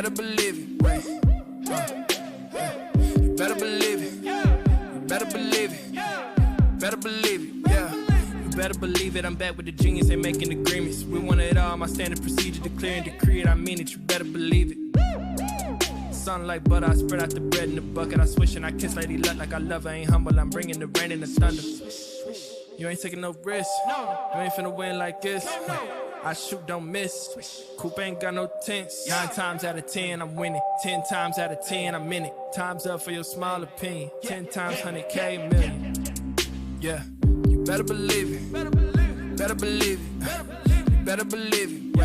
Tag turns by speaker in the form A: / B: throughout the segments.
A: better believe it. Wait, you better believe it. You better believe it. You better believe it. Yeah. You better believe it. I'm back with the genius. Ain't making agreements. We want it all. My standard procedure, declare and decree it. I mean it. You better believe it. Something like butter, I spread out the bread in the bucket. I swish and I kiss Lady Luck like I love her. Ain't humble. I'm bringing the rain and the thunder. You ain't taking no risks. You ain't finna win like this. I shoot, don't miss. Coupe ain't got no tints. 9 times out of 10, I'm winning. 10 times out of 10, I'm in it. Time's up for your small opinion. 10 times 100K, million. Yeah, you better believe it. Better believe it. Better believe it.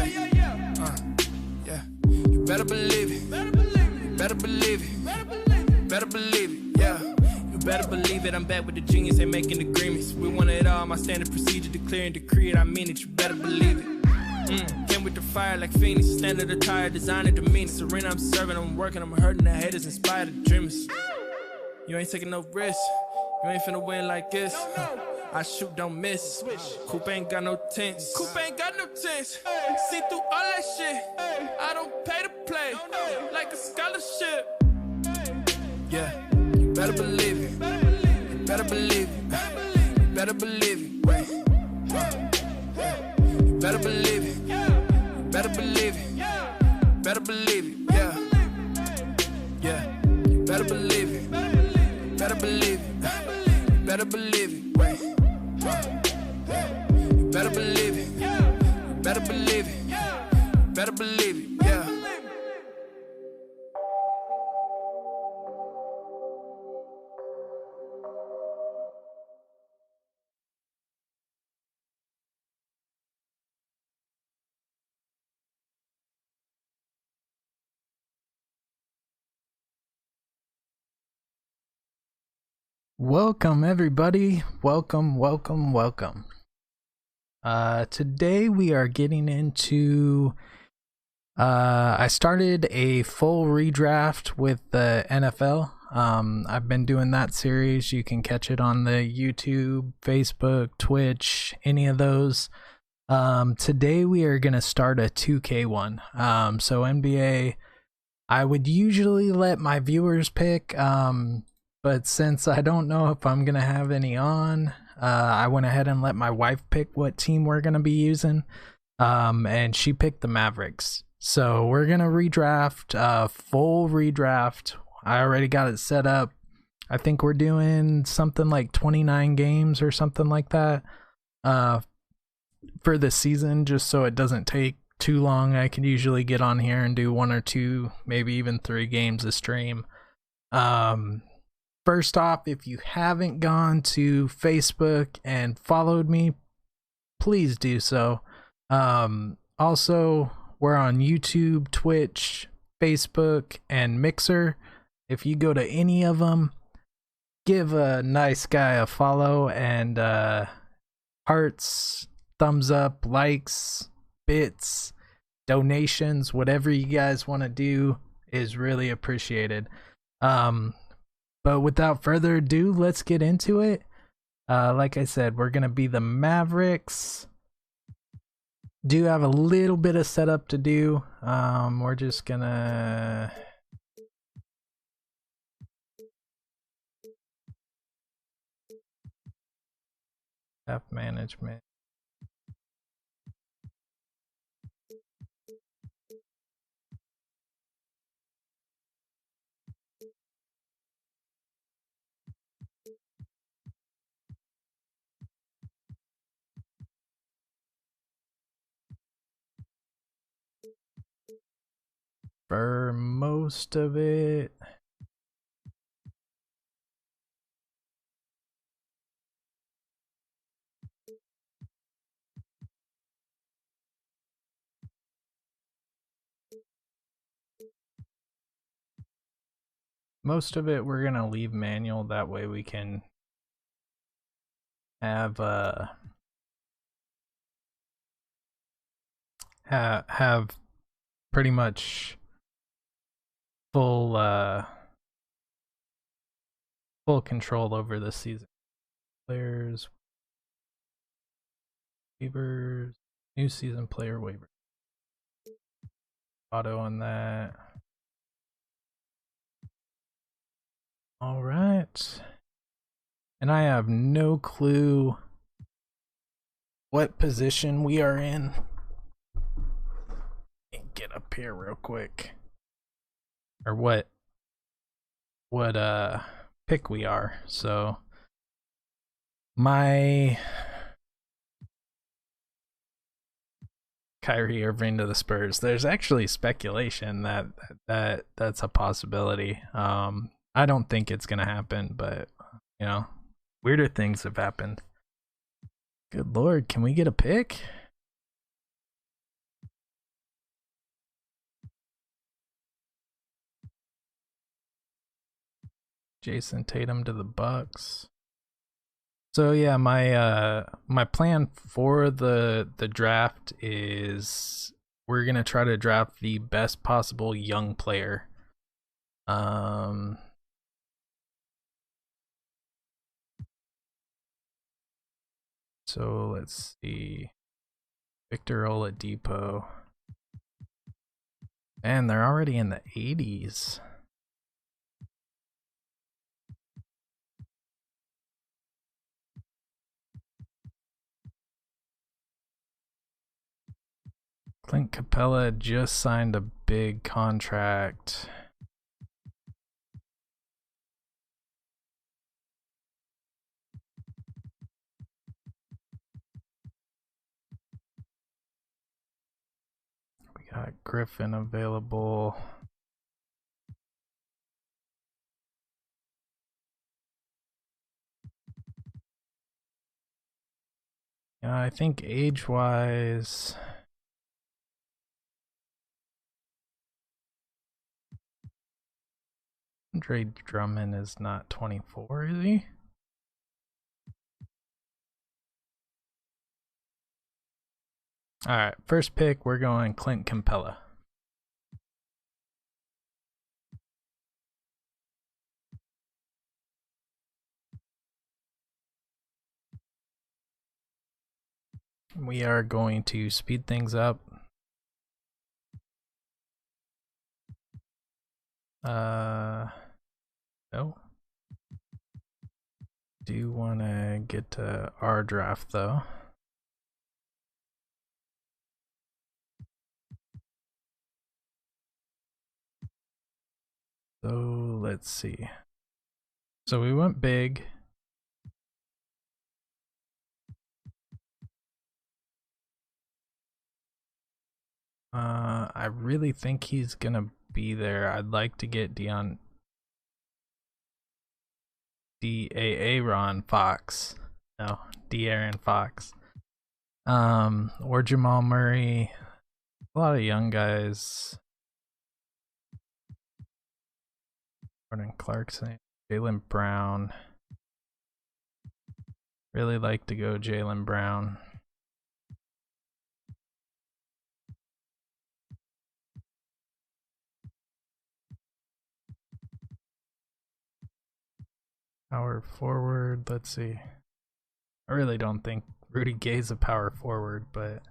A: Yeah. You better believe it. Better believe it. Better believe it. Yeah. You better believe it. I'm back with the genius. Ain't making agreements. We want it all. My standard procedure, declare and decree it. I mean it. You better believe it. Came with the fire like Phoenix. Standard attire, designer, demeanor. Serena, I'm serving, I'm working, I'm hurting the haters, inspire the dreamers. You ain't taking no risks. You ain't finna win like this. I shoot, don't miss. Coupe ain't got no tints. Coupe ain't got no tints. See through all that shit. I don't pay to play. Like a scholarship. Yeah, you better believe it. You better believe it. You better believe it. Wait. You better believe it. You better believe it. You better believe it. Yeah. Yeah. You better believe it. You better believe it. You better believe it. Wait. You better believe it. You better believe it. You better believe it. Yeah.
B: Welcome everybody, welcome. Today we are getting into, I started a full redraft with the NFL. I've been doing that series. You can catch it on the YouTube, Facebook, Twitch, any of those. Today we are going to start a 2K one. So NBA, I would usually let my viewers pick, but since I don't know if I'm going to have any on, I went ahead and let my wife pick what team we're going to be using. And she picked the Mavericks. So we're going to redraft, full redraft. I already got it set up. I think we're doing something like 29 games or something like that for the season, just so it doesn't take too long. I can usually get on here and do 1 or 2, maybe even 3 games a stream. First off, if you haven't gone to Facebook and followed me, please do so. Also, we're on YouTube, Twitch, Facebook, and Mixer. If you go to any of them, give a nice guy a follow, and hearts, thumbs up, likes, bits, donations, whatever you guys want to do is really appreciated. But without further ado, let's get into it. Like I said, we're going to be the Mavericks. Do have a little bit of setup to do. We're just going to... App management. For most of it, we're gonna leave manual. That way we can have have pretty much full control over the season. Players, waivers, new season player waiver. Auto on that. All right. And I have no clue what position we are in. Get up here real quick. Or what pick we are. So my Kyrie Irving to the Spurs. There's actually speculation that's a possibility. I don't think it's gonna happen, but you know, weirder things have happened. Good lord, can we get a pick? Jason Tatum to the Bucks. So yeah, my plan for the draft is we're gonna try to draft the best possible young player. So let's see, Victor Oladipo, and they're already in the 80s. Clint Capella just signed a big contract. We got Griffin available. Yeah, I think age-wise, Andre Drummond is not 24, is he? All right, first pick, we're going Clint Capella. We are going to speed things up. No. Do want to get to our draft though. So let's see. So we went big. I really think he's gonna be there. I'd like to get Aaron Fox. No, De'Aaron Fox. Or Jamal Murray. A lot of young guys. Jordan Clarkson, Jaylen Brown. Really like to go Jaylen Brown. Power forward, let's see. I really don't think Rudy Gay's a power forward, but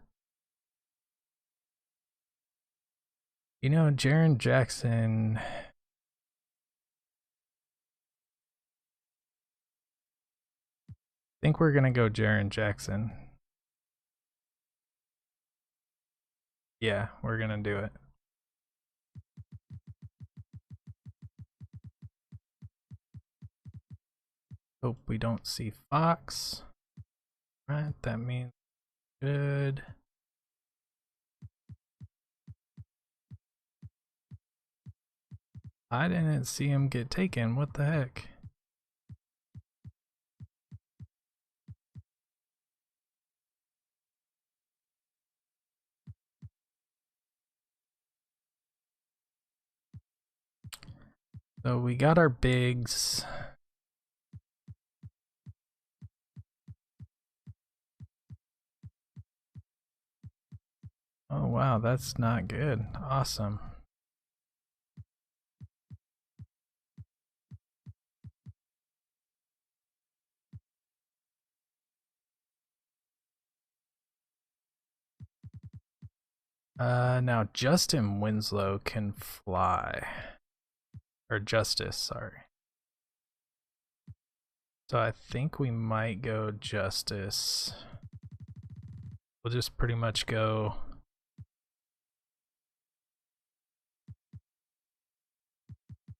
B: you know, Jaren Jackson. I think we're gonna go Jaren Jackson. Yeah, we're gonna do it. Hope we don't see Fox. Right, that means good. I didn't see him get taken. What the heck? So we got our bigs. Oh wow, that's not good. Awesome. Now Justin Winslow can fly. Or Justice, sorry. So I think we might go Justice. We'll just pretty much go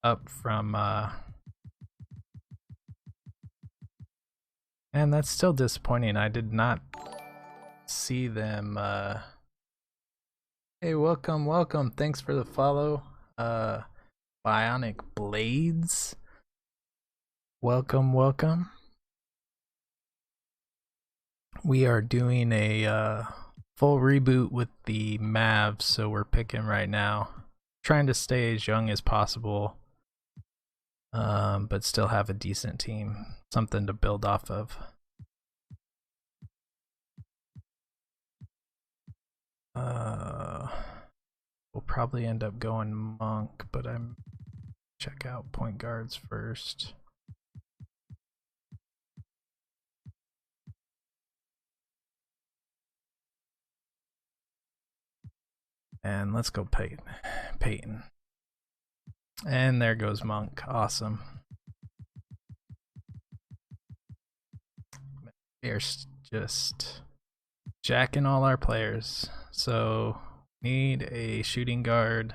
B: up from and that's still disappointing. I did not see them hey, welcome. Thanks for the follow. Bionic Blades. Welcome. We are doing a full reboot with the MAVS, so we're picking right now. Trying to stay as young as possible, but still have a decent team, something to build off of. We'll probably end up going Monk, but I'm check out point guards first. And let's go Peyton. And there goes Monk. Awesome. They're just jacking all our players. So need a shooting guard.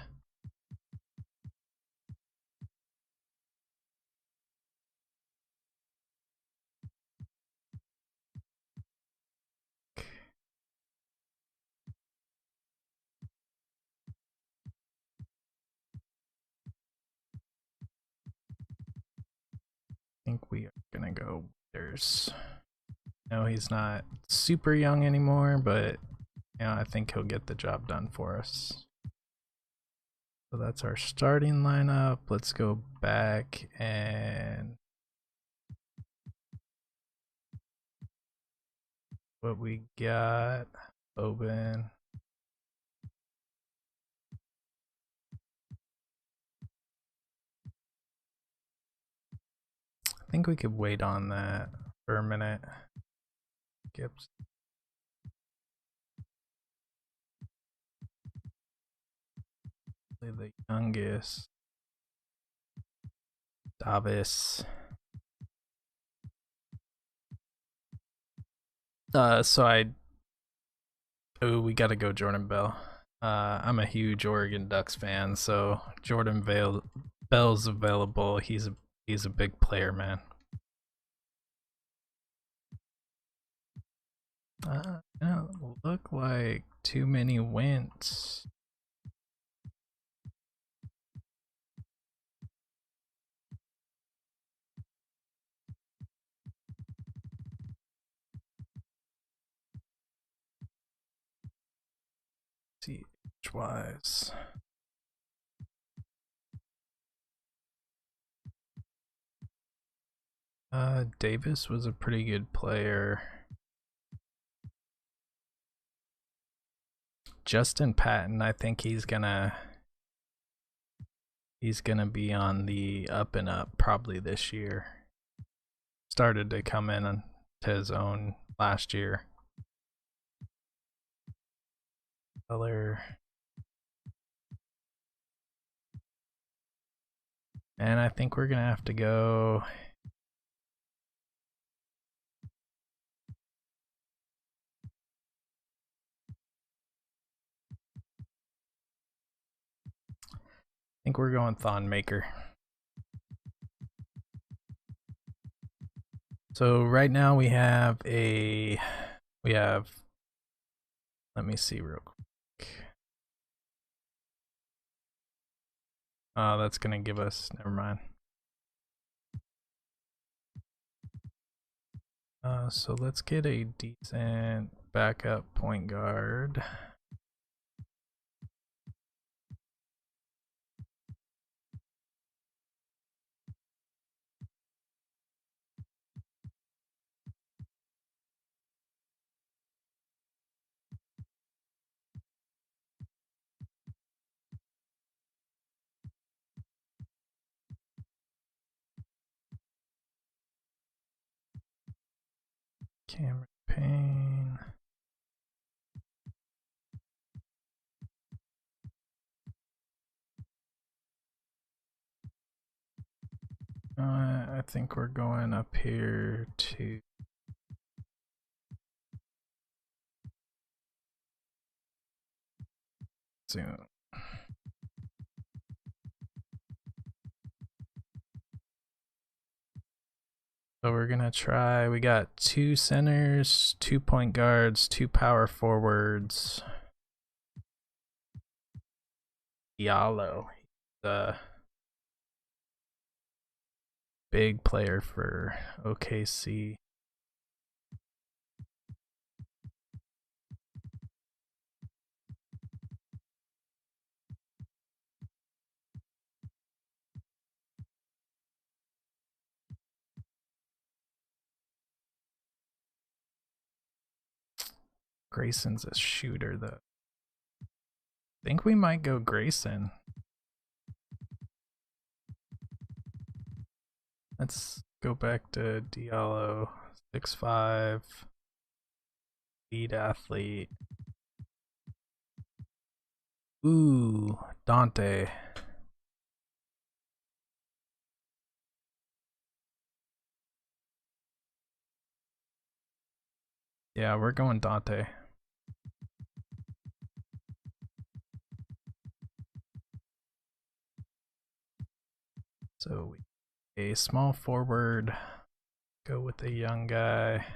B: I think we are gonna go Withers. No, he's not super young anymore, but I think he'll get the job done for us. So that's our starting lineup. Let's go back and what we got. Open. I think we could wait on that for a minute. Gibbs. The youngest. Davis. We gotta go Jordan Bell. I'm a huge Oregon Ducks fan, so Jordan Bell's available. He's a big player, man. Don't look like too many went. CH-wise. Davis was a pretty good player. Justin Patton, I think he's gonna be on the up and up probably this year. Started to come in to his own last year. Color. And I think we're gonna have to go. I think we're going Thon Maker. So right now we have let me see real quick. Oh, that's gonna give us, never mind. So let's get a decent backup point guard. Cameron Payne. I think we're going up here to zoom. So we're gonna try, we got 2 centers, 2 point guards, 2 power forwards. Diallo, the big player for OKC. Grayson's a shooter though. I think we might go Grayson. Let's go back to Diallo, 6'5", lead athlete. Ooh, Dante. Yeah, we're going Dante. So a small forward, go with a young guy.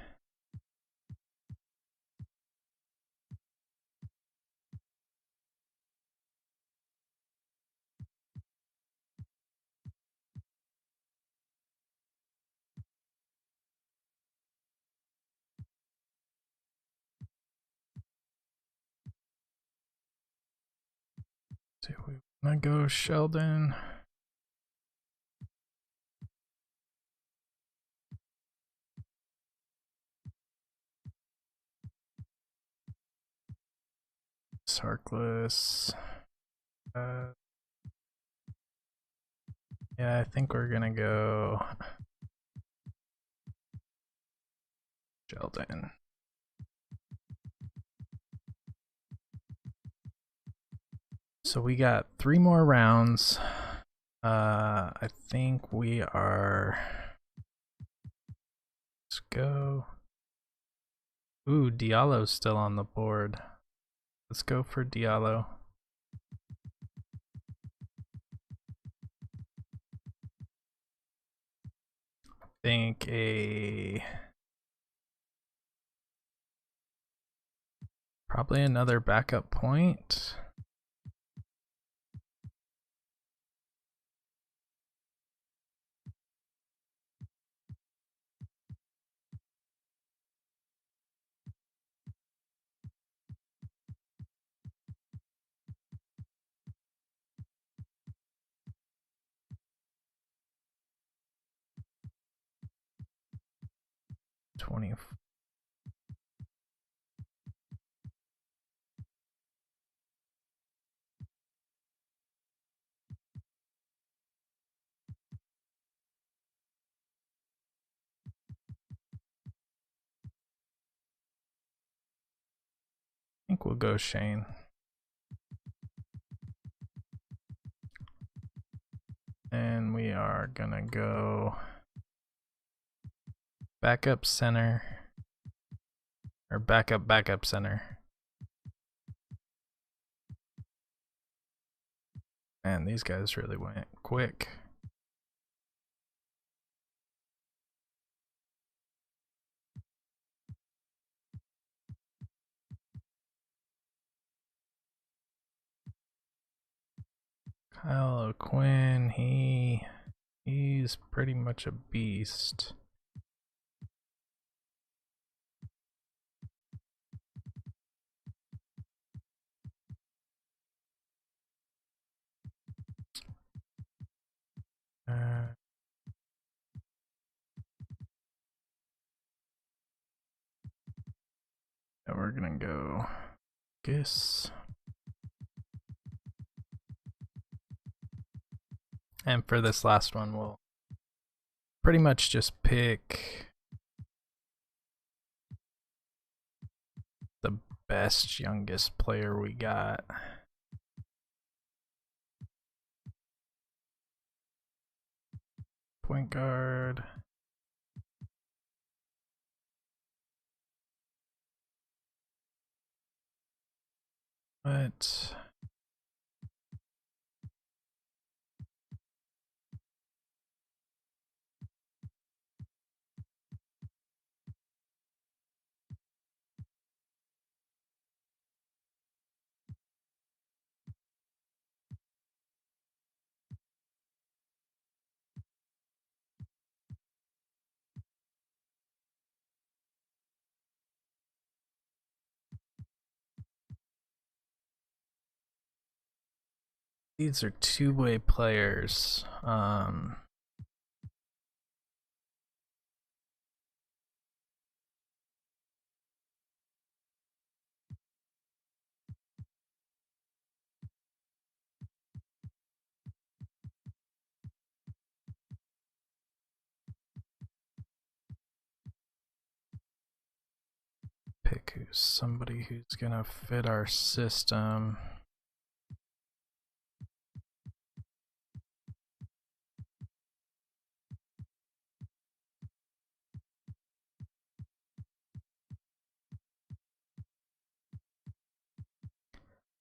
B: Do we want to go Sheldon? Sarkless. Yeah, I think we're gonna go Sheldon. So we got 3 more rounds. I think we are. Let's go. Ooh, Diallo's still on the board. Let's go for Diallo. Think probably another backup point. I think we'll go Shane. And we are gonna go backup center, or backup center. Man, these guys really went quick. Kyle O'Quinn, he's pretty much a beast. And we're gonna go Gis. And for this last one, we'll pretty much just pick the best youngest player we got. point guard. But these are two-way players. Pick somebody who's gonna fit our system.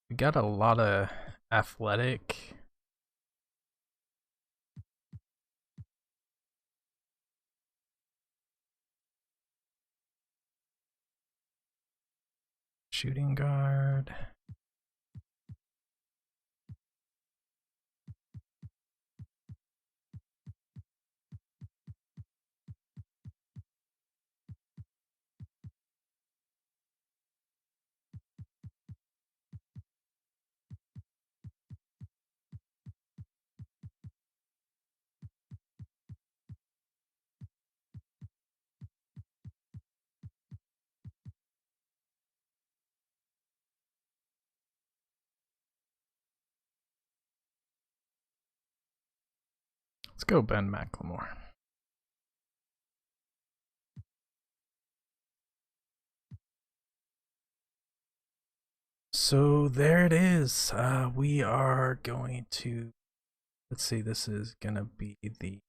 B: We got a lot of athletic. Shooting guard. Let's go Ben McLemore. So there it is. We are going to, let's see, this is gonna be the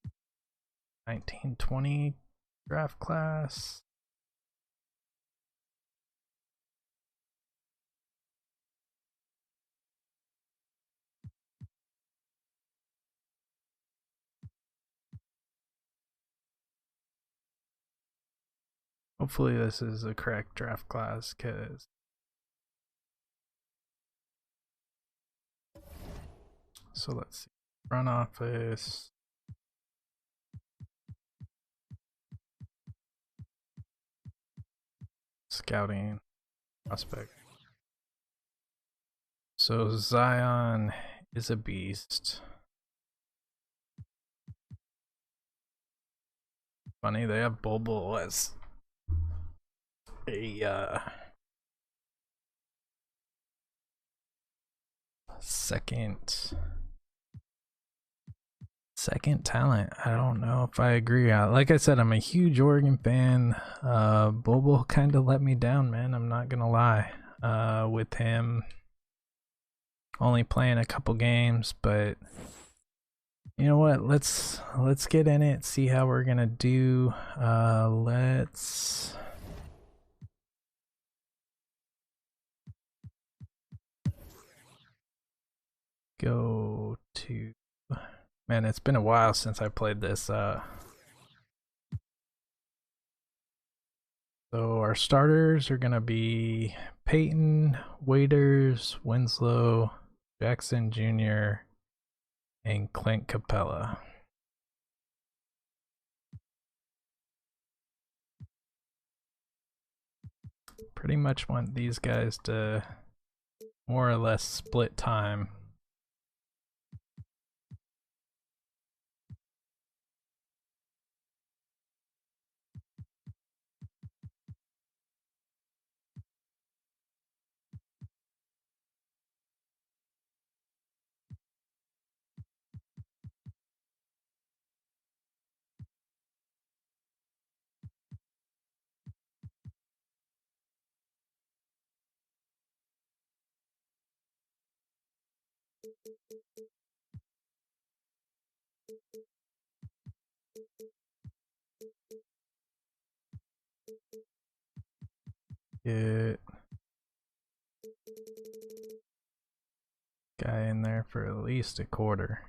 B: 1920 draft class. Hopefully this is the correct draft class, because so let's see. Front office. Scouting. Prospect. So Zion is a beast. Funny, they have Bobo as a second talent. I don't know if I agree. Like I said, I'm a huge Oregon fan. Bobo kind of let me down, man. I'm not gonna lie. With him only playing a couple games, but you know what? Let's get in it. See how we're gonna do. Let's. Go to, man, it's been a while since I played this. So our starters are gonna be Peyton, Waiters, Winslow, Jackson Jr., and Clint Capella. Pretty much want these guys to more or less split time. Get guy in there for at least a quarter.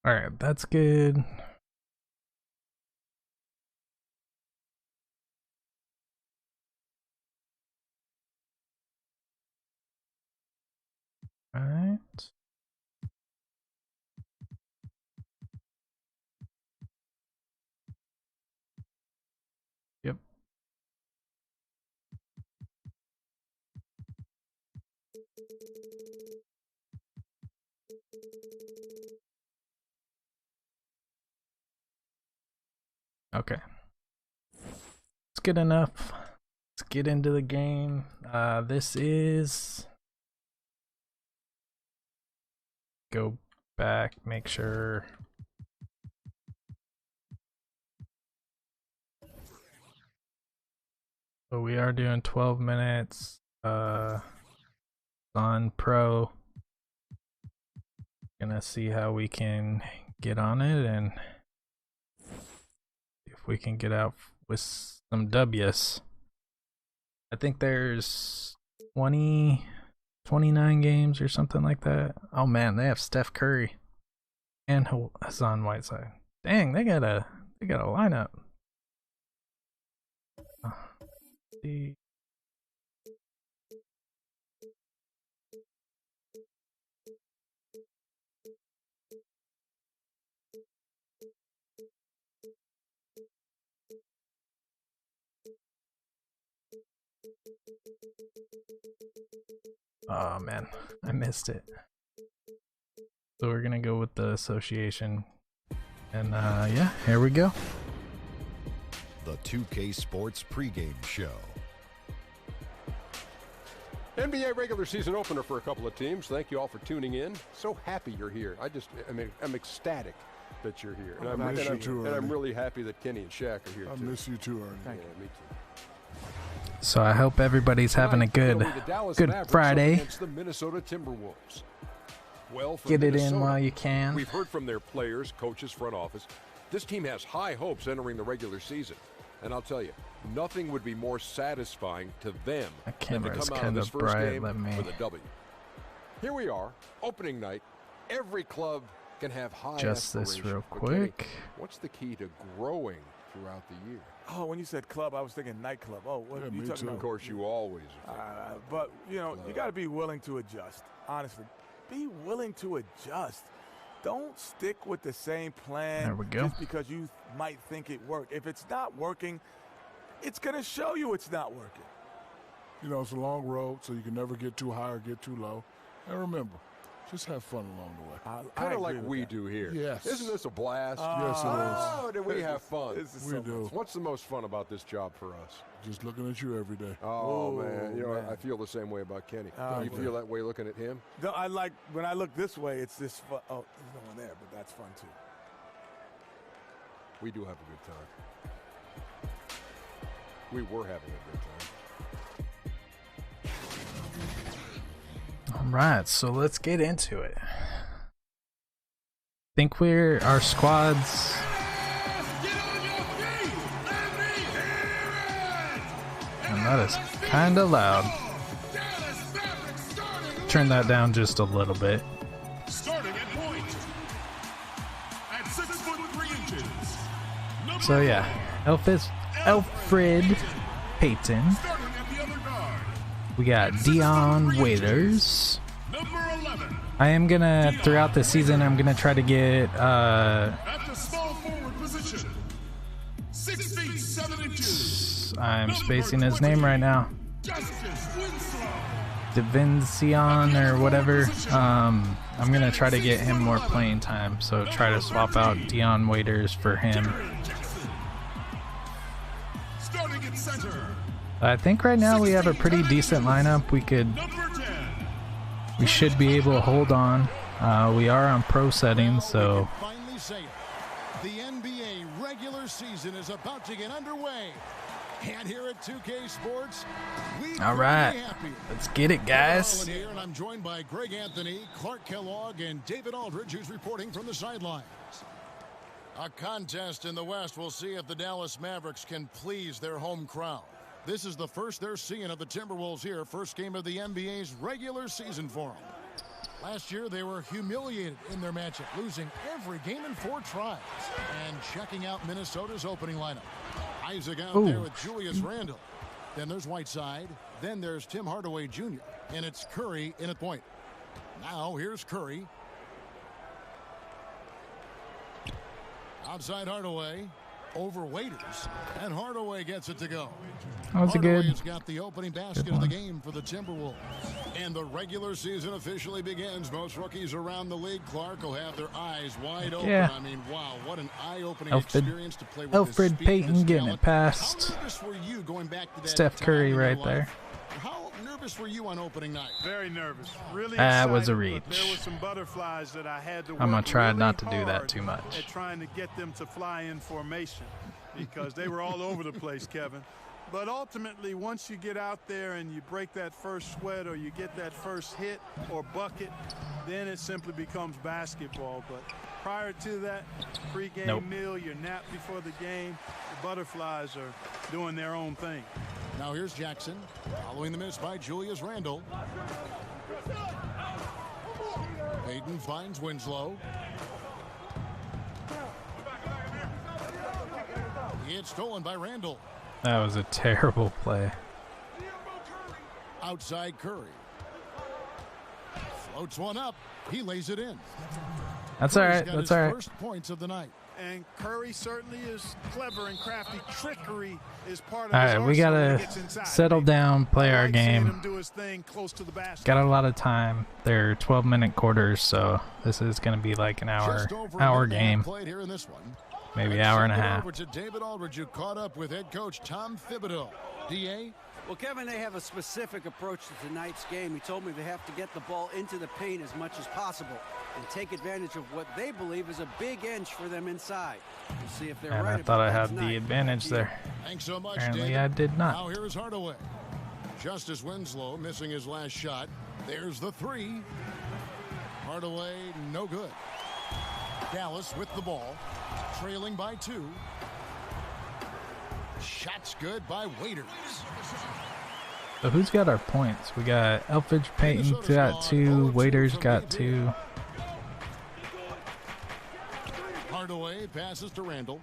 B: All right, that's good. All right. Yep. Okay. It's good enough. Let's get into the game. This is... Go back, make sure... So we are doing 12 minutes on Pro. Gonna see how we can get on it and if we can get out with some W's. I think there's 29 games or something like that. Oh man, they have Steph Curry and Hassan Whiteside. Dang, they got a lineup. See. Oh man, I missed it. So we're gonna go with the association. And yeah, here we go.
C: The 2K Sports pregame show.
D: NBA regular season opener for a couple of teams. Thank you all for tuning in. So happy you're here. I'm ecstatic that you're here. And I'm really happy that Kenny and Shaq are here too.
E: I miss you too, Ernie.
D: Yeah, me too.
B: So I hope everybody's having a good Friday.
D: Against the Minnesota Timberwolves. Well,
B: get it in while you can.
D: We've heard from their players, coaches, front office. This team has high hopes entering the regular season. And I'll tell you, nothing would be more satisfying to them than to come out of this first game with a W. Here we are, opening night. Every club can have high
B: Just this real quick.
D: Kenny, what's the key to growing throughout the year?
E: Oh, when you said club, I was thinking nightclub. Oh, what are you talking about?
D: Of course, you always
E: but, you know, you got to be willing to adjust. Honestly, be willing to adjust. Don't stick with the same plan
B: there we go.
E: Just because you might think it worked. If it's not working, it's going to show you it's not working.
F: You know, it's a long road, so you can never get too high or get too low. And remember, just have fun along the way.
D: Kind of like we do here.
F: Yes.
D: Isn't this a blast?
F: Yes, it is.
D: Oh, do we have fun?
F: We do.
D: What's the most fun about this job for us?
F: Just looking at you every day.
D: Oh, man. You know, I feel the same way about Kenny. Do you feel that way looking at him?
E: No, I like, when I look this way, it's this fun. Oh, there's no one there, but that's fun too.
D: We do have a good time. We were having a good time.
B: All right, so let's get into it. Think our squads. And that is kind of loud. Turn that down just a little bit.
G: Starting at point. At 6'3".
B: So yeah, Alfred Payton.
G: Starting at the other guard.
B: We got Dion Waiters.
G: Number 11.
B: I am gonna, throughout the season, I'm gonna try to get
G: At the small forward position. 6 feet 7 inches.
B: I'm spacing his name right now. Devincion or whatever. I'm gonna try to get him more playing time, so try to swap out Dion Waiters for him.
G: Starting at center.
B: I think right now we have a pretty decent lineup. We should be able to hold on. We are on pro settings, so
G: The NBA regular season is about to get underway. And here at 2K Sports,
B: all right, let's get it, guys.
G: Here, and I'm joined by Greg Anthony, Clark Kellogg, and David Aldridge, who's reporting from the sidelines. A contest in the West will see if the Dallas Mavericks can please their home crowd. This is the first they're seeing of the Timberwolves here, first game of the NBA's regular season for them. Last year, they were humiliated in their matchup, losing every game in 4 tries. And checking out Minnesota's opening lineup. Isaac out there with Julius Randle. Then there's Whiteside. Then there's Tim Hardaway Jr. And it's Curry in at point. Now here's Curry. Outside Hardaway. Over Waiters. And Hardaway gets it to go.
B: That was a good.
G: Hardaway's got the opening basket of the game for the Timberwolves. And the regular season officially begins. Most rookies around the league, Clark, will have their eyes wide open.
B: Yeah.
G: I mean, wow, what an eye-opening experience to play with
B: Alfred Payton getting it past
G: How nervous were you going back to that
B: Steph Curry right there.
G: How nervous were you on opening night?
H: Very nervous. Really
B: That
H: excited,
B: was a
H: but
B: reach.
H: there were some butterflies that I had to
B: I'm gonna
H: work
B: try
H: really
B: not to do
H: hard
B: that too much.
H: at trying to get them to fly in formation because they were all over the place, Kevin. But ultimately, once you get out there and you break that first sweat or you get that first hit or bucket, then it simply becomes basketball. But prior to that, pregame meal, your nap before the game, the butterflies are doing their own thing.
G: Now here's Jackson, following the miss by Julius Randle. Payton finds Winslow. It's stolen by Randle.
B: That was a terrible play.
G: Outside Curry. Floats one up. He lays it in.
B: That's all right. That's all right.
G: First points of the night.
H: And Curry certainly is clever and crafty. Trickery is part of
B: All
H: his
B: right, we gotta settle down, play our game. Got a lot of time. They're 12-minute quarters, so this is gonna be like an hour game.
G: Here in this one.
B: Maybe hour and a half.
G: Over to David Aldridge, who caught up with head coach Tom Thibodeau. DA?
I: Well, Kevin, they have a specific approach to tonight's game. He told me they have to get the ball into the paint as much as possible and take advantage of what they believe is a big inch for them inside. We'll see if they're right.
B: I thought I had the advantage there.
G: Thanks so much,
B: Apparently
G: David.
B: I did not.
G: Now here's Hardaway. Justice Winslow missing his last shot. There's the 3. Hardaway, no good. Dallas with the ball, trailing by 2. Shots good by Waiters.
B: So who's got our points? We got Elfridge Payton got 2, Waiters got 2.
G: Hardaway passes to Randle.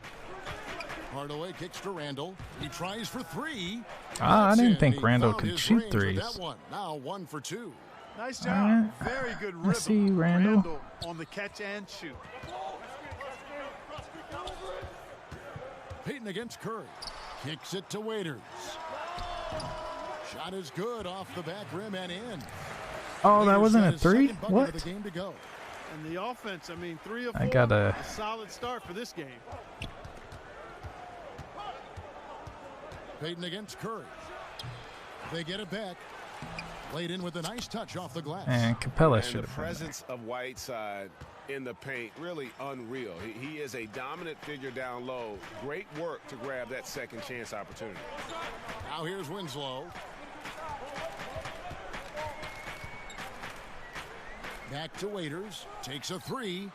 G: Hardaway kicks to Randle. He tries for 3.
B: I didn't think Randle could shoot threes.
G: That one. Now 1 for 2.
H: Nice job. Very good rhythm.
B: I see Randle
H: on the catch and shoot.
G: Payton against Curry. Kicks it to Waiters. Shot is good off the back rim and in.
B: Oh, that wasn't a 3? What?
G: The game to go.
H: And the offense, I mean, 3 or 4.
B: I got a
H: solid start for this game.
G: Payton against Curry. They get it back. Laid in with a nice touch off the glass.
B: And Capella should
J: have. The presence of Whiteside in the paint, really unreal. He is a dominant figure down low. Great work to grab that second chance opportunity.
G: Now here's Winslow. Back to Waiters. Takes a 3.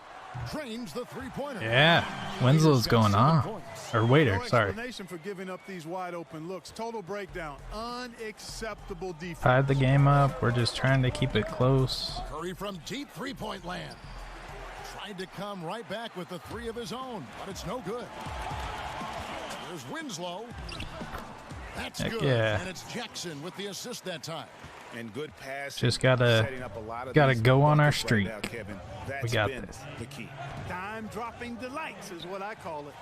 G: Trains the 3-pointer.
B: Yeah, Winslow's going off. Or Waiter, sorry.
H: Explanation for giving up these wide open looks. Total breakdown. Unacceptable defense.
B: Tied the game up. We're just trying to keep it close.
G: Curry from deep 3-point land. Tried to come right back with the 3 of his own, but it's no good. There's Winslow. That's
B: Heck
G: good.
B: yeah.
G: And it's Jackson with the assist that time.
J: And good pass.
B: Just gotta go on our streak.
J: Right now, Kevin.
B: We got this.
J: The key.
H: Dime dropping delights is what I call it.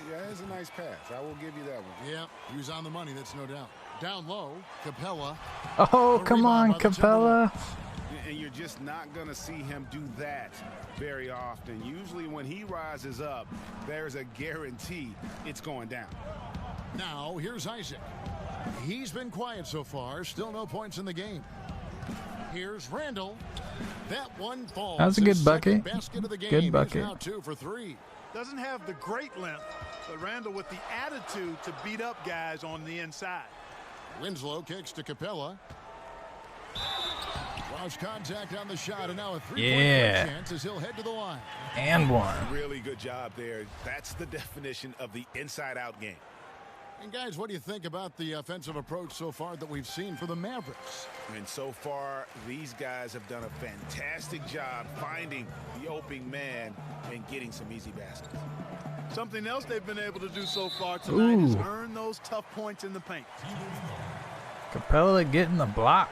J: Yeah, it's a nice pass. I will give you that one.
G: Yeah, he was on the money. That's no doubt. Down low, Capella.
B: Oh, come on, Capella.
J: And you're just not going to see him do that very often. Usually when he rises up, there's a guarantee it's going down.
G: Now, here's Isaac. He's been quiet so far. Still no points in the game. Here's Randle. That one falls.
B: That was a good bucket.
G: Basket of the game.
B: Good bucket.
G: Now 2 for 3.
H: Doesn't have the great length, but Randall with the attitude to beat up guys on the inside.
G: Winslow kicks to Capella. Lost contact on the shot, and now a three-point chance as he'll head to the line.
B: And one.
J: Really good job there. That's the definition of the inside-out game.
G: And guys, what do you think about the offensive approach so far that we've seen for the Mavericks?
J: And so far, these guys have done a fantastic job finding the opening man and getting some easy baskets.
H: Something else they've been able to do so far tonight is earn those tough points in the paint.
B: Capella getting the block.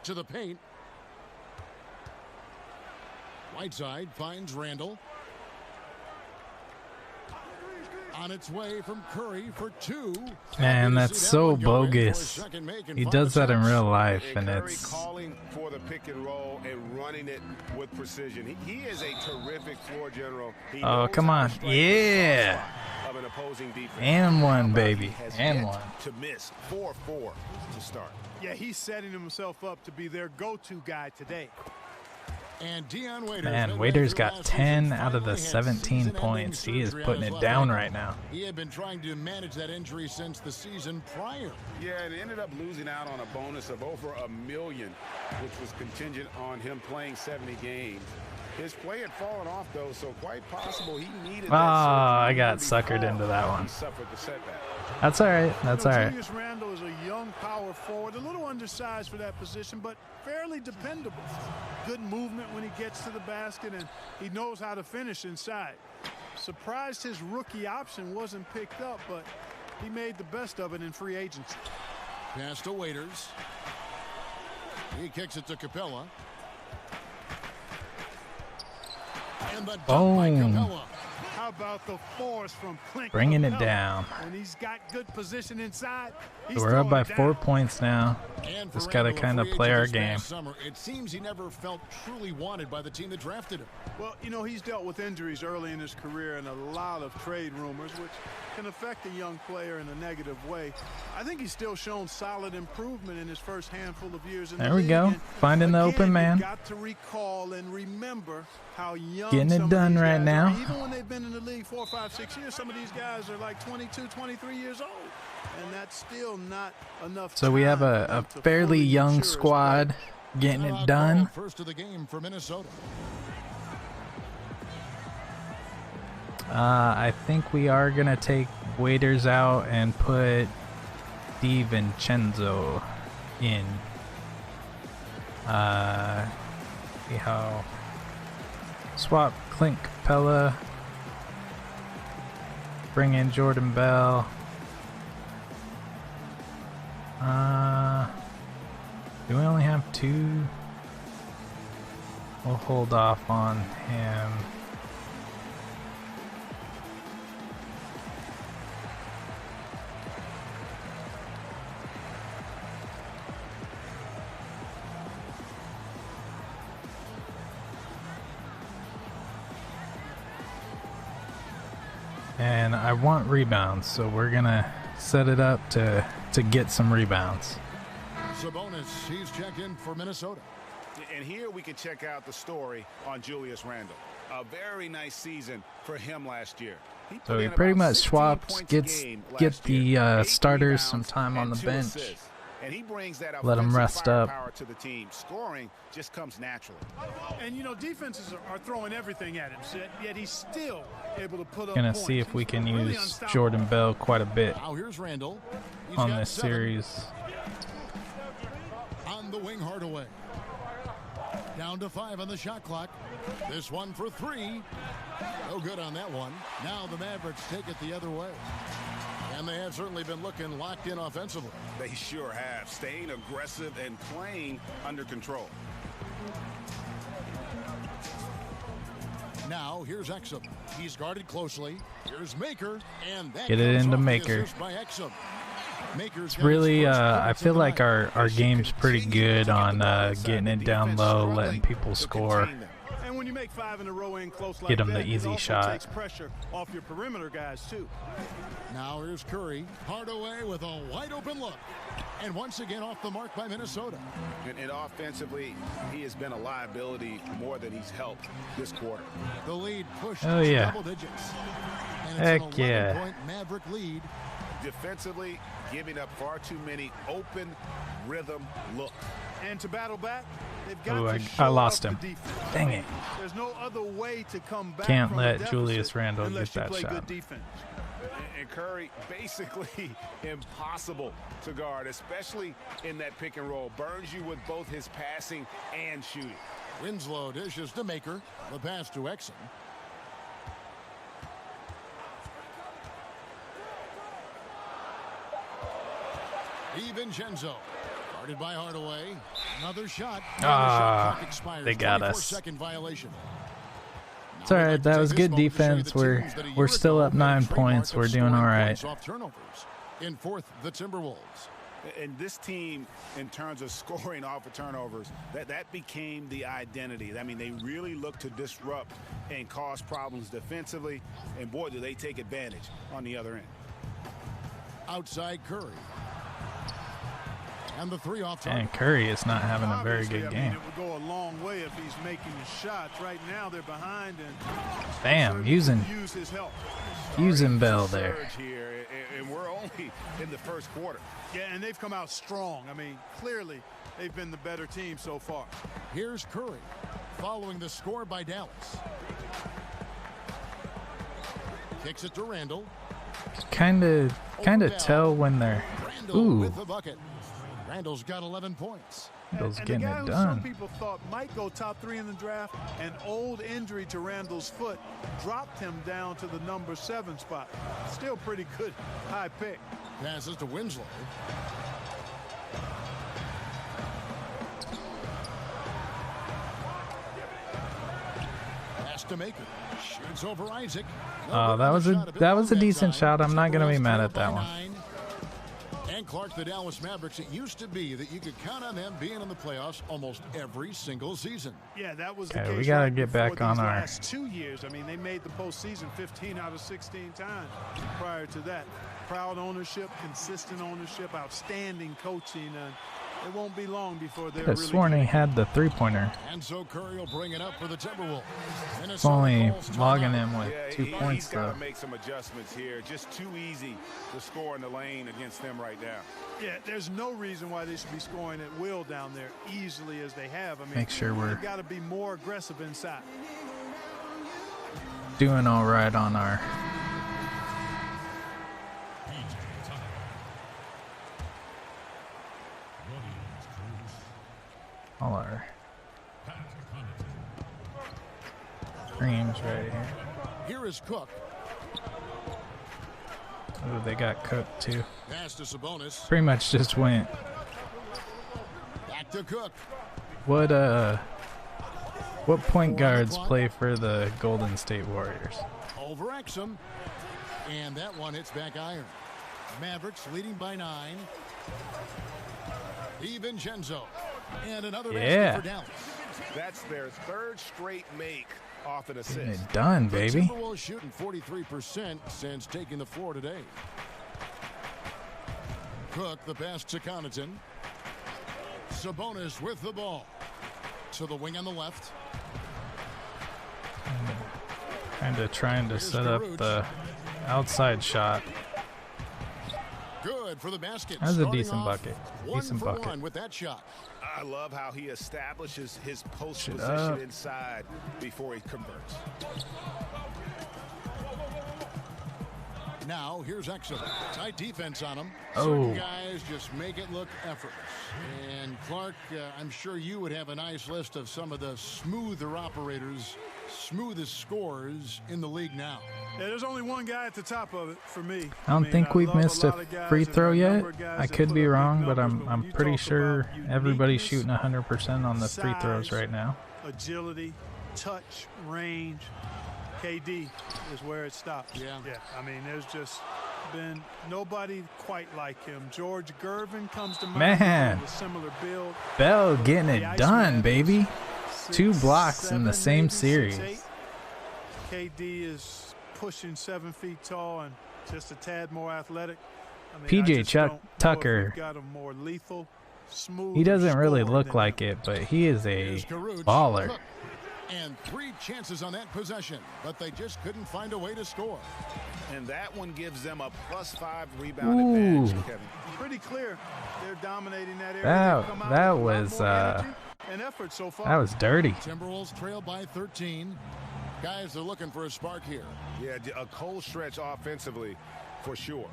G: To the paint. Whiteside finds Randall. On its way from Curry for two.
B: Man, that's so bogus. He does that in real life, and
J: Curry
B: it's
J: calling for the pick and roll and running it with precision. He is a terrific floor general.
B: oh, come on. Yeah.
J: Of an opposing defense.
B: And one, baby. And one.
J: To miss 4-4 to start.
H: Yeah, he's setting himself up to be their go-to guy today.
G: And Dion Waiters,
B: man, Waiters got 10 out of the 17 points. He is putting it down right now.
G: He had been trying to manage that injury since the season prior.
J: Yeah, and ended up losing out on a bonus of over $1 million, which was contingent on him playing 70 games. His play had fallen off, though, so quite possible he needed that.
B: I got suckered into that one.
J: Suffered the setback.
B: That's all right. That's all right.
H: Julius Randle is a young power forward, a little undersized for that position, but fairly dependable. Good movement when he gets to the basket, and he knows how to finish inside. Surprised his rookie option wasn't picked up, but he made the best of it in free agency.
G: Pass to Waiters. He kicks it to Capella. And the dunk by Capella.
H: How about the force from Clint
B: Bringing
H: Capella?
B: it down.
H: When he's got good position inside,
B: We're up by 4 points now. Just got to kind of play our game.
G: Summer, it seems he never felt truly wanted by the team that drafted him.
H: Well, you know, he's dealt with injuries early in his career and a lot of trade rumors, which can affect a young player in a negative way. I think he's still shown solid improvement in his first handful of years in the league.
B: There we go. Finding the open man.
H: You got to recall and remember how young
B: getting it done right now.
H: Even when they've been in the league 4, 5, 6 years, some of these guys are like 22, 23 years old. And that's still not enough.
B: So we have a fairly young squad getting it done.
G: First of the game for Minnesota.
B: I think we are going to take Waiters out and put DiVincenzo in. See how. Swap Clint Capella. Bring in Jordan Bell. Do we only have 2? We'll hold off on him. And I want rebounds, so we're gonna set it up to get some rebounds.
G: Sabonis, he's checked in for Minnesota.
J: And here we can check out the story on Julius Randle. A very nice season for him last year.
B: So he pretty much swaps, gets the starters some time on the bench.
J: And he brings that
B: let them rest up.
J: To the team. Scoring just comes naturally.
H: And you know, defenses are throwing everything at him, yet he's still able to put up
B: Gonna
H: points.
B: see if we can use Jordan Bell quite a bit
G: Now here's Randall.
B: on this series.
G: On the wing, Hardaway. Down to 5 on the shot clock. This one for 3. No good on that one. Now the Mavericks take it the other way. And they have certainly been looking locked in offensively.
J: They sure have. Staying aggressive and playing under control.
G: Now here's Exum. He's guarded closely. Here's Maker. And that
B: Get it into Maker.
G: by Exum.
B: It's really, I feel like our game's pretty good on getting it down low, letting people score.
H: when you make 5 in a row in close like
B: Get him
H: that,
B: the easy
H: it also
B: shot.
H: takes pressure off your perimeter guys too.
G: Now here's Curry. Hardaway with a wide open look. And once again off the mark by Minnesota.
J: And offensively, he has been a liability more than he's helped this quarter.
G: The lead pushed
B: Oh, yeah.
G: double digits. And it's
B: Heck
G: an
B: yeah.
G: 11-point Maverick lead.
J: Defensively, giving up far too many open rhythm looks.
H: And to battle back, they've got
B: Oh,
H: to show
B: I lost
H: up
B: him.
H: the defense.
B: Dang it.
H: There's no other way to come back.
B: Can't
H: from a
B: let
H: deficit
B: Julius Randle
H: unless
B: get
H: you
B: that
H: play
B: shot.
H: Good defense.
J: And Curry, basically impossible to guard, especially in that pick and roll. Burns you with both his passing and shooting.
G: Winslow dishes to Maker. The pass to Exum. DiVincenzo. Guarded by Hardaway. Another shot.
B: They got us.
G: 24-second violation.
B: It's all right. That was good defense. We're still up 9 points. We're doing all right.
G: In fourth, the Timberwolves.
J: And this team, in terms of scoring off of turnovers, that became the identity. I mean, they really look to disrupt and cause problems defensively. And boy, do they take advantage on the other end.
G: Outside Curry. And the three off
B: And
G: target.
B: Curry is not having a very
H: Obviously,
B: good
H: I mean,
B: game.
H: it would go a long way if he's making the shots. Right now, they're behind, and
B: Bam, using
H: use his help.
B: Bell there.
J: Surge here, and we're only in the first quarter.
H: Yeah, and they've come out strong. I mean, clearly, they've been the better team so far.
G: Here's Curry, following the score by Dallas. Kicks it to Randall.
B: Kind of tell when they're.
G: Randall with the bucket. Randall's got 11 points.
B: Randall's
H: And
B: getting
H: the guy
B: it
H: who
B: done.
H: some people thought might go top 3 in the draft, an old injury to Randall's foot dropped him down to the number 7 spot. Still pretty good high pick.
G: Passes to Winslow. Pass to Maker. Shoots over Isaac.
B: Oh, that was a decent shot. I'm not gonna be mad at that one.
G: And Clark, the Dallas Mavericks, it used to be that you could count on them being in the playoffs almost every single season.
H: Yeah, that was the
B: Okay,
H: case.
B: we gotta
H: right
B: get
H: before
B: back on
H: these
B: our-
H: last 2 years. I mean, they made the postseason 15 out of 16 times prior to that. Proud ownership, consistent ownership, outstanding coaching, and it won't be long before they're
B: I could have
H: really
B: sworn he
H: good.
B: had the 3-pointer.
G: And so Curry will bring it up for the Timberwolves.
B: It's only
G: calls
B: logging
G: timeout.
B: him with
J: Yeah,
B: 2 points
J: he's got
B: though.
J: to make some adjustments here. Just too easy to score in the lane against them right now.
H: Yeah, there's no reason why they should be scoring at will down there easily as they have. I mean,
B: Make sure we're
H: they've got to be more aggressive inside.
B: doing all right on our. All our screens right here.
G: Here is Cook.
B: Oh, they got cooked too.
G: Pass to Sabonis.
B: Pretty much just went.
G: Back to Cook.
B: What point guards play for the Golden State Warriors?
G: Over Exum. And that one hits back iron. Mavericks leading by 9. DiVincenzo. And another basket for Dallas.
J: That's their 3rd straight make off an
B: Getting
J: assist.
B: it done,
G: The
B: baby.
G: Timberwolves shooting 43% since taking the floor today. Cook, the pass to Connaughton. Sabonis with the ball. To the wing on the left.
B: Kind of trying to set up the outside shot.
G: Good for the basket.
B: That was a
G: Starting
B: decent
G: off
B: bucket.
G: 1
B: Decent
G: for
B: bucket.
G: 1 with that shot.
J: I love how he establishes his post
B: Shut
J: position
B: up.
J: inside before he converts.
G: Now, here's Exum. Tight defense on him.
B: Oh.
G: Certain guys just make it look effortless. And Clark, I'm sure you would have a nice list of some of the smoother operators, smoothest scorers in the league now.
H: Yeah, there's only one guy at the top of it for me.
B: I don't think we've
H: love
B: missed a
H: lot of guys
B: free
H: and
B: throw
H: a
B: yet.
H: number of guys
B: I
H: that
B: could
H: put
B: be
H: up big
B: wrong, but
H: numbers, when
B: I'm
H: you
B: pretty
H: talk
B: sure
H: about
B: everybody's
H: uniqueness,
B: shooting 100% on the free throws
H: size,
B: right now.
H: agility, touch, range. KD is where it stops.
G: Yeah.
H: I mean, there's just been nobody quite like him. George Gervin comes to mind.
B: Man.
H: With a similar build.
B: Bell getting
H: The
B: it
H: Iceman
B: done, baby. 2 blocks in the same series.
H: 6'8". KD is pushing 7 feet tall and just a tad more athletic. I mean,
B: PJ Tucker,
H: got a more lethal, smooth,
B: he doesn't really look like it, but he is a baller.
G: And 3 chances on that possession, but they just couldn't find a way to score.
J: And that one gives them a +5 rebound advantage, Kevin.
H: Pretty clear. They're dominating that area.
B: That was
H: and effort so far.
B: that was dirty.
G: Timberwolves trail by 13. Guys are looking for a spark here.
J: Yeah, a cold stretch offensively for sure.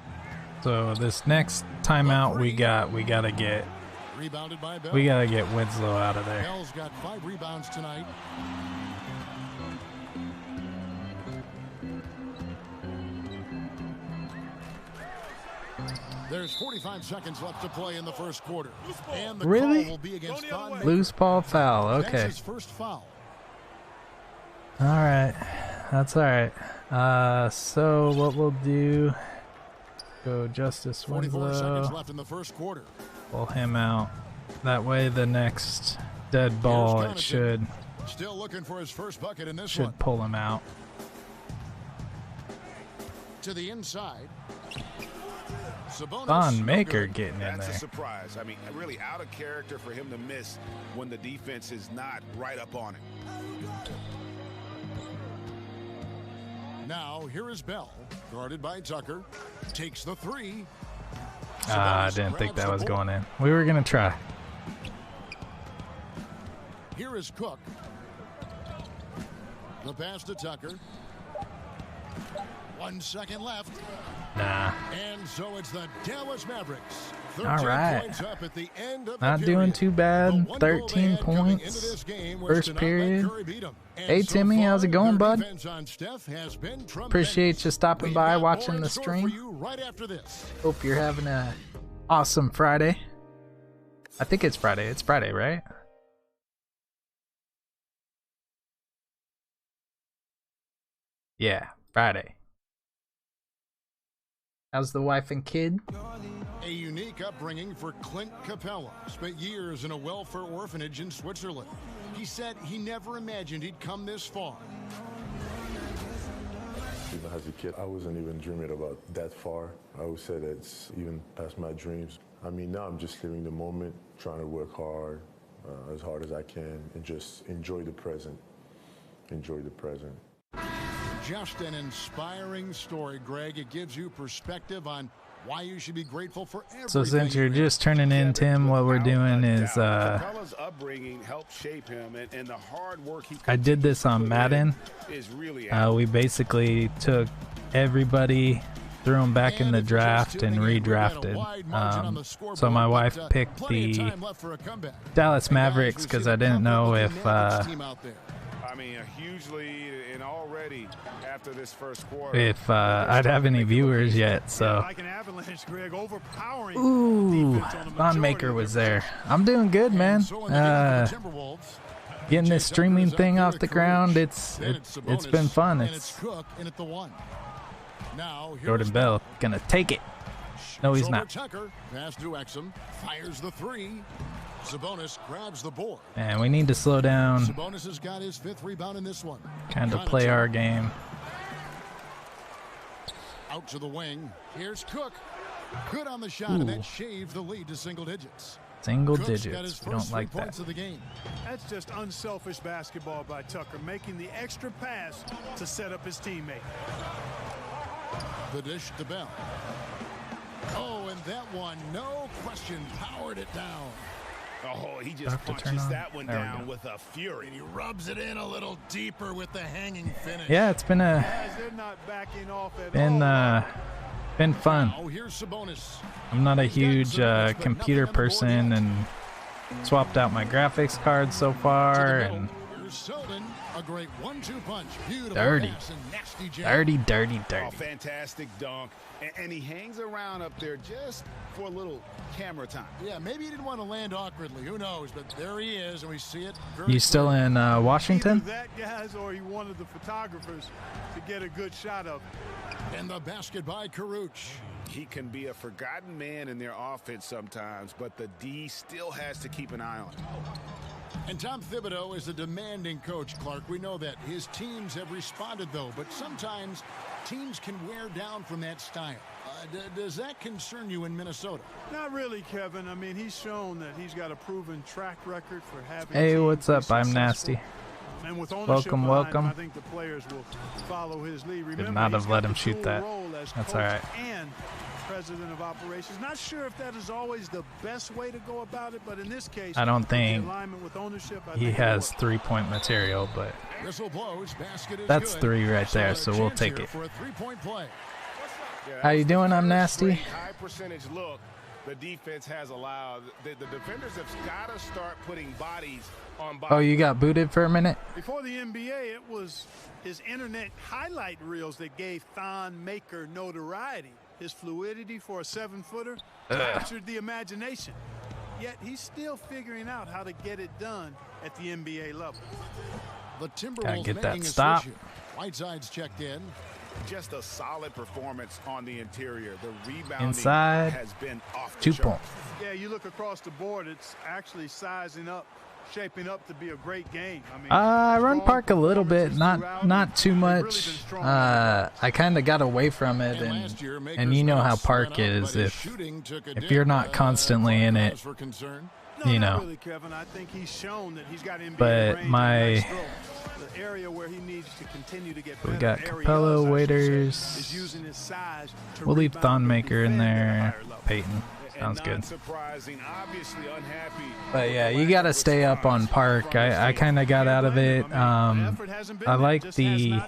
B: So this next timeout we gotta get
G: Rebounded by Bell.
B: we gotta get Winslow out of there.
G: Bell's got 5 rebounds tonight. There's 45 seconds left to play in the first quarter. And the call will be against Von
B: Loose ball foul. Okay.
G: That's his first foul.
B: All right. That's all right. So what we'll do, go Justice
G: 44 seconds
B: Winslow,
G: left in the first quarter.
B: pull him out. That way the next dead ball, it should
G: Still looking for his first bucket in this one.
B: pull him out.
G: To the inside. Sabonis,
B: Von
G: no
B: Maker
G: good.
B: getting in
J: That's a
B: there.
J: surprise. I mean, really out of character for him to miss when the defense is not right up on it.
G: Now, here is Bell, guarded by Tucker. Takes the 3.
B: I didn't think that was going in. We were going to try.
G: Here is Cook. The pass to Tucker. 1 second left.
B: Nah.
G: And so it's the Dallas Mavericks.
B: All right.
G: Points up at the end of
B: Not
G: the
B: doing
G: period.
B: too bad. 13 points. First period. Hey, Timmy, how's it going, bud? Appreciate you stopping by, watching the stream. Hope you're having a awesome Friday. I think it's Friday. It's Friday, right? Yeah, Friday. How's the wife and kid?
G: A unique upbringing for Clint Capella. Spent years in a welfare orphanage in Switzerland. He said he never imagined he'd come this far.
K: Even as a kid, I wasn't even dreaming about that far. I always said it's even past my dreams. I mean, now I'm just living the moment, trying to work hard, as hard as I can, and just enjoy the present. Enjoy the present.
G: Just an inspiring story, Greg. It gives you perspective on why you should be grateful for everything.
B: So since you're just turning in, Tim, what we're doing is
J: Capella's upbringing helped shape him, and the hard work he
B: I did this on Madden.
J: is really
B: We basically took everybody, threw them back in the draft, and redrafted. So my wife picked the Dallas Mavericks because I didn't know if
J: I mean, a huge lead, and already after this first quarter,
B: if I'd have any viewers yet. So,
H: Like an avalanche, Greg, overpowering
B: ooh,
H: defense on the
B: Von Maker was there. I'm doing good, man. Getting this streaming thing off the ground, it's been fun. It's Jordan Bell gonna take it. No, he's not.
G: Tucker, pass to Exum, fires the 3. Sabonis grabs the board.
B: And we need to slow down.
G: Sabonis has got his 5th rebound in this one.
B: Kind of play our game.
G: Out to the wing. Here's Cook. Good on the shot, and that shaved the lead to single digits.
B: Single
G: Cook's got his
B: digits. We
G: first
B: don't like
G: 3 points
B: that.
G: of the game.
H: That's just unselfish basketball by Tucker, making the extra pass to set up his teammate.
G: The dish to Bell. Oh, and that one, no question, powered it down.
J: oh, he just punches that one down with a fury.
G: And he rubs it in a little deeper with the hanging finish.
B: Yeah, it's been
H: As they're not backing off at all.
B: been fun.
G: Oh, here's Sabonis.
B: I'm not a huge computer person and swapped out my graphics card so far. And
G: Here's Selden, a great 1-2 punch. Beautiful
B: dirty.
G: pass and nasty jab.
B: Dirty.
J: Oh, fantastic dunk. And he hangs around up there just for a little camera time.
G: Yeah, maybe he didn't want to land awkwardly. Who knows? But there he is, and we see it.
B: You still in Washington?
H: Either that, guys, or he wanted the photographers to get a good shot of him.
G: And the basket by Karuch.
J: He can be a forgotten man in their offense sometimes, but the D still has to keep an eye on him.
G: And Tom Thibodeau is a demanding coach, Clark. We know that. His teams have responded, though, but sometimes teams can wear down from that style. Does that concern you in Minnesota?
H: Not really, Kevin. I mean, he's shown that he's got a proven track record for having.
B: Hey, what's up? I'm Nasty.
H: And with
B: welcome, welcome.
H: I think the players will follow his lead. Remember,
B: did not have let him shoot that. That's all right.
H: And president of operations. Not sure if that is always the best way to go about it, but in this case,
B: I don't think
H: with ownership,
B: he has 3-point material, but that's 3 right there, so we'll take it. How you doing? I'm Nasty.
J: High percentage look the defense has allowed. The defenders have got to start putting bodies on bodies.
B: Oh, you got booted for a minute?
H: Before the NBA, it was his internet highlight reels that gave Thon Maker notoriety. His fluidity for a 7-footer captured the imagination. Yet he's still figuring out how to get it done at the NBA level.
G: The Timberwolves
B: gotta get that
G: making a
B: stop.
G: switch here. Whiteside's checked in.
J: Just a solid performance on the interior. The rebounding
B: inside
J: has been off the
B: 2
J: charts.
B: points.
H: Yeah, you look across the board, it's actually sizing up, shaping up to be a great game. I mean,
B: I run park a little bit, not too much. I kind of got away from it, and you know how park is. If you're not constantly in it, you know.
H: Really, Kevin. I think he's shown that he's got NBA
B: but
H: range
B: my
H: the area where he needs to continue to get
B: we
H: better
B: got Capello, Waiters.
H: is using his size to
B: We'll leave
H: rebound
B: Thon
H: and
B: Maker in
H: defend at a
B: there.
H: higher level.
B: Peyton. Sounds good.
J: Surprising, obviously unhappy.
B: But yeah, you got to stay up on park. I kind of got out of it. I like the.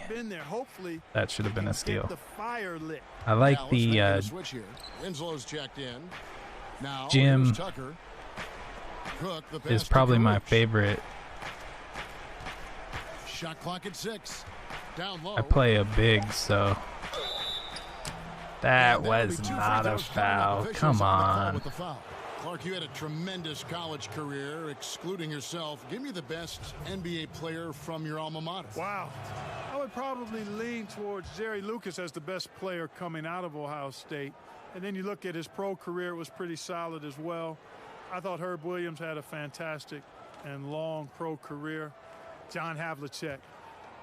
B: That should have been a steal. I like the Jim is probably my favorite.
G: Shot clock at 6. Down low.
B: I play a big, so that was not a foul. Come on.
G: Clark, you had a tremendous college career, excluding yourself. Give me the best NBA player from your alma mater.
H: Wow. I would probably lean towards Jerry Lucas as the best player coming out of Ohio State. And then you look at his pro career, it was pretty solid as well. I thought Herb Williams had a fantastic and long pro career. John Havlicek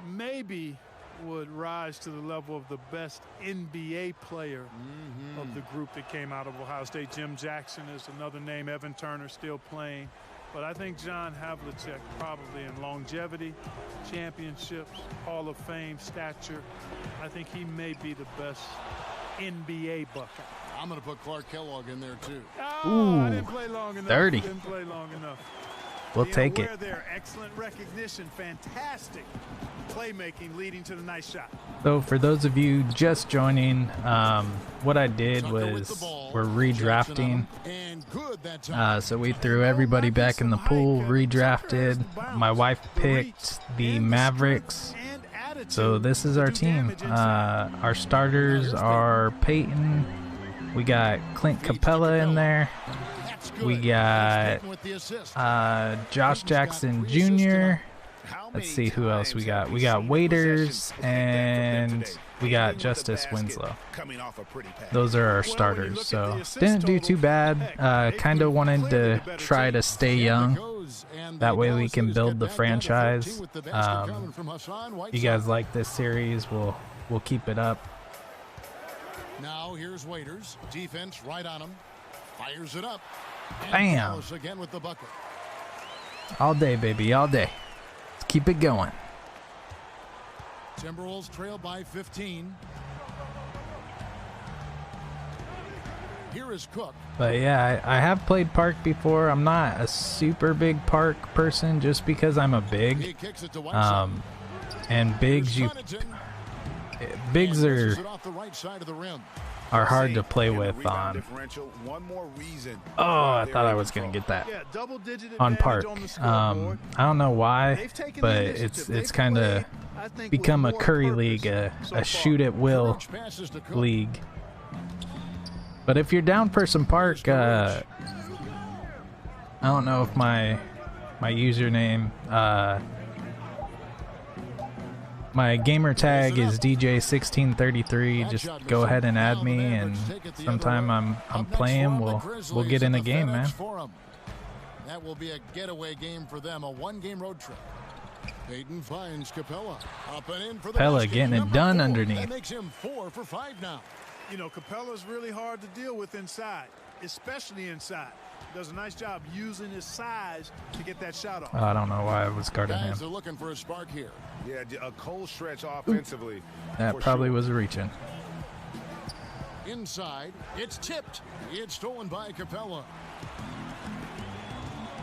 H: maybe would rise to the level of the best NBA player of the group that came out of Ohio State. Jim Jackson is another name. Evan Turner still playing. But I think John Havlicek probably in longevity, championships, Hall of Fame stature. I think he may be the best NBA Buckeye.
G: I'm going to put Clark Kellogg in there too.
H: Oh, I didn't play long enough.
B: 30.
H: Didn't play long enough.
B: We'll take it.
H: There, excellent recognition, fantastic playmaking, leading to the nice shot.
B: So for those of you just joining, what I did was we're redrafting. So we threw everybody back in the pool, redrafted. My wife picked the Mavericks. So this is our team. Our starters are Peyton. We got Clint Capella in there. We got Josh Jackson Jr. Let's see who else we got. We got Waiters and we got Justice Winslow. Those are our starters. So didn't do too bad. Kind of wanted to try to stay young. That way we can build the franchise. You guys like this series? We'll keep it up.
G: Now here's Waiters. Defense right on him. Fires it up.
B: Bam!
G: Again with the bucket.
B: All day, baby, all day. Let's keep it going.
G: Timberwolves trail by 15. Here is Cook.
B: But yeah, I have played park before. I'm not a super big park person just because I'm a big. And bigs are hard to play with on. Oh, I thought I was gonna get that on park. I don't know why, but it's kind of become a Curry league, a shoot at will league. But if you're down for some park, I don't know if my username. My gamer tag is DJ1633. Just go ahead and add me, and sometime I'm playing. We'll get in a game, man.
G: That will be a getaway game for them, a one-game road trip. Peyton finds Capella. Up and in for the
B: Capella getting it done underneath.
G: That makes him 4 for 5 now.
H: You know, Capella's really hard to deal with inside, especially inside. Does a nice job using his size to get that shot off.
B: I don't know why I was guarding him.
G: Guys are looking for a spark here.
J: Yeah, a cold stretch offensively.
B: That probably was reaching.
G: Inside, it's tipped. It's stolen by Capella.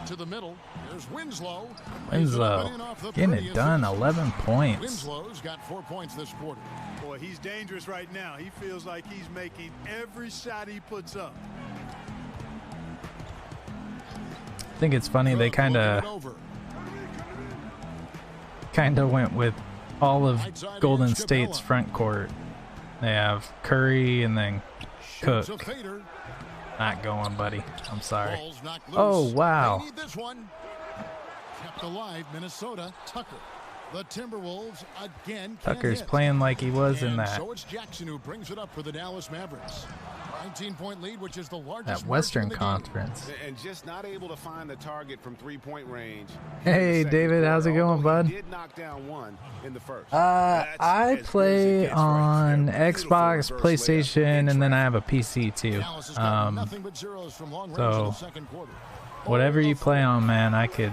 G: To the middle, there's Winslow.
B: Winslow getting it done, 11 points.
G: Winslow's got 4 points this quarter.
H: Boy, he's dangerous right now. He feels like he's making every shot he puts up.
B: I think it's funny they kind of went with all of Golden State's front court. They have Curry and then Cook. Not going, buddy. I'm sorry. Oh, wow.
G: Kept alive, Minnesota. Tucker. The Timberwolves again.
B: Tucker's playing like he was in that.
G: So it's Jackson who brings it up for the Dallas Mavericks. 19-point lead, which is the largest.
B: That Western Conference.
J: And just not able to find the target from three-point range.
B: Hey, David, how's it going, bud?
J: Did knock down one in the first.
B: I play on Xbox, PlayStation, and then I have a PC too. So whatever you play on, man, I could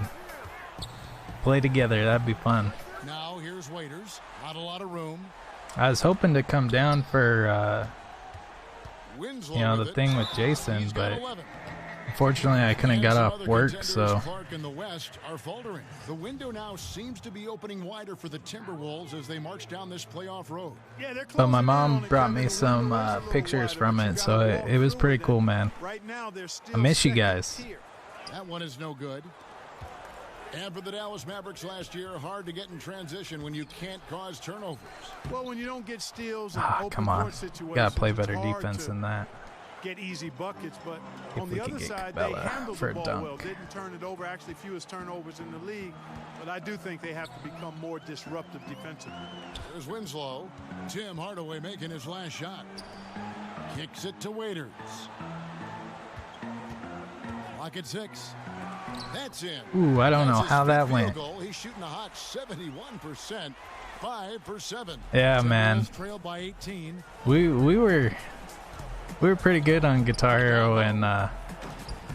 B: play together. That'd be fun.
G: Now here's Waiters. Not a lot of room.
B: I was hoping to come down for you know, the thing with Jason, but unfortunately I couldn't get off work, so.
G: The window now seems to be opening wider for the Timberwolves as they march down this playoff road.
B: But my mom brought me some pictures from it, so it was pretty cool, man. I miss you guys.
G: That one is no good. And for the Dallas Mavericks last year, hard to get in transition when you can't cause turnovers.
H: Well, when you don't get steals and open
B: come on.
H: court situations,
B: Gotta play better defense than that.
H: Get easy buckets, but
B: If
H: on
B: we
H: the
B: could
H: other
B: get
H: side,
B: Capella
H: they handled
B: for
H: the
B: a
H: ball
B: dunk.
H: well. Didn't turn it over. Actually, fewest turnovers in the league. But I do think they have to become more disruptive defensively.
G: There's Winslow. Tim Hardaway making his last shot. Kicks it to Waiters. Clock at 6. That's in.
B: Ooh, I don't know how that went.
G: He's shooting a hot 71%. 5 for 7.
B: Yeah, man.
G: Trailed by 18.
B: We were pretty good on Guitar Hero, and I'll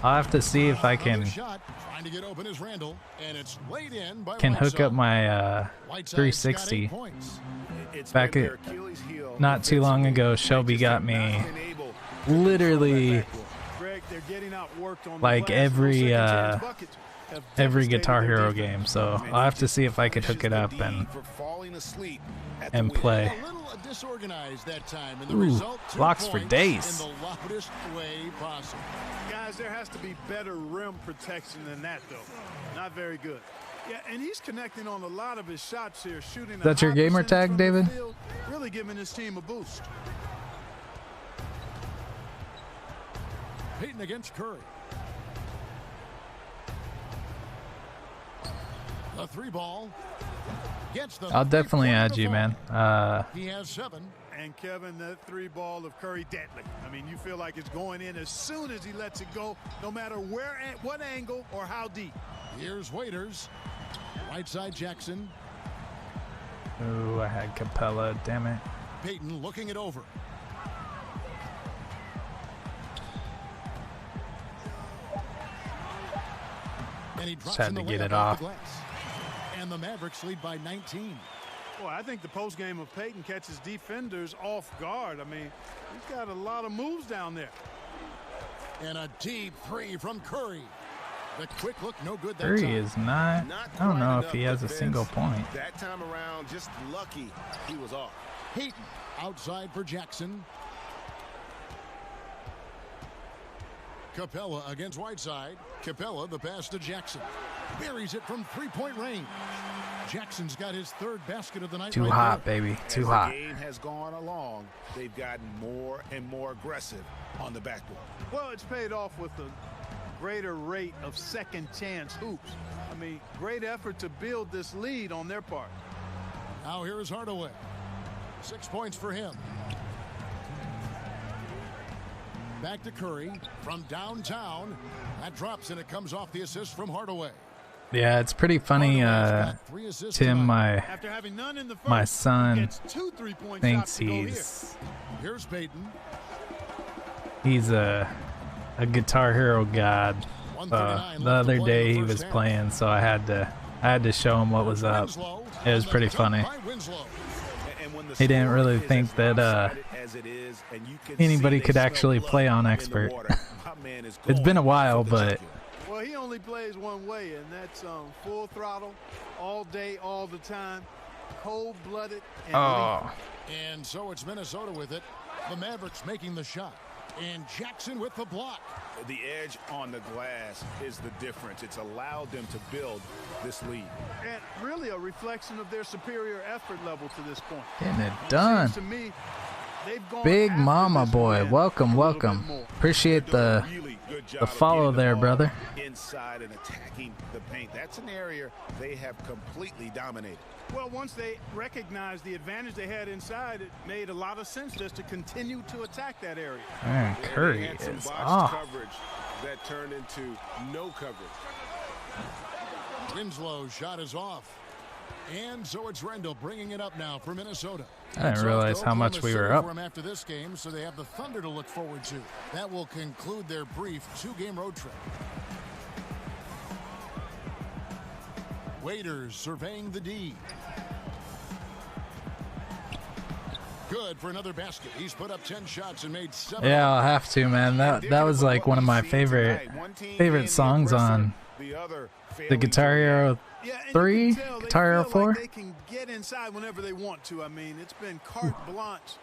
B: have to see if I can
G: Trying to get open is Randall, and it's laid in by
B: hook up my 360. Back at not too long ago, Shelby got me literally like every Guitar Hero game, so I'll have to see if I could hook it up and play. Ooh, blocks for days.
H: Guys, there has to be better rim protection than that, though. Not very good. Yeah, and he's connecting on a lot of his shots here, shooting.
B: Is that your gamer tag, David?
H: Field, really giving his team a boost.
G: Peyton against Curry. The 3-ball.
B: I'll definitely add you, man.
G: He has 7.
H: And Kevin, that 3-ball of Curry, deadly. I mean, you feel like it's going in as soon as he lets it go, no matter where, at what angle, or how deep.
G: Here's Waiters. Right side Jackson.
B: Ooh, I had Capella, damn it.
G: Peyton looking it over. And he drops
B: just had to get it off.
G: And the Mavericks lead by 19.
H: Boy, I think the postgame of Peyton catches defenders off guard. I mean, he's got a lot of moves down there.
G: And a deep 3 from Curry. The quick look, no good that
B: Curry
G: time.
B: is not. I don't know if he has a single point.
J: That time around, just lucky he was off.
G: Peyton outside for Jackson. Capella against Whiteside. Capella, the pass to Jackson. Buries it from 3-point range. Jackson's got his 3rd basket of the night.
B: Too hot, baby. Too hot.
J: The game has gone along. They've gotten more and more aggressive on the backboard.
H: Well, it's paid off with a greater rate of second chance hoops. I mean, great effort to build this lead on their part.
G: Now here is Hardaway. 6 points for him. Back to Curry from downtown. That drops and it comes off the assist from Hardaway.
B: Yeah, it's pretty funny, Tim, my son thinks he's a Guitar Hero god. The other day he was playing, so I had to show him what was up. It was pretty funny. He didn't really think that anybody could actually play on Expert. It's been a while, but
H: well, he only plays one way, and that's full throttle, all day, all the time, cold-blooded.
G: And so it's Minnesota with it. The Mavericks making the shot, and Jackson with the block.
J: The edge on the glass is the difference. It's allowed them to build this lead.
H: And really a reflection of their superior effort level to this point.
B: Getting it done.
H: To me,
B: Big Mama boy, welcome. Appreciate the follow there, brother.
J: Inside and attacking the paint. That's an area they have completely dominated.
H: Well, once they recognized the advantage they had inside, it made a lot of sense just to continue to attack that area.
B: Man, Curry is off.
J: Coverage that turned into no coverage.
G: Winslow's shot is off. And so it's Rendell bringing it up now for Minnesota.
B: I didn't realize how much we were up.
G: After this game, so they have the Thunder to look forward to. That will conclude their brief 2-game road trip. Waiters surveying the D. Good for another basket. He's put up 10 shots and made 7.
B: Yeah, I'll have to, man. That was like one of my favorite songs on the Guitar Hero 3, Guitar Hero 4.
H: They can get inside whenever they want to. I mean, it's been carte blanche,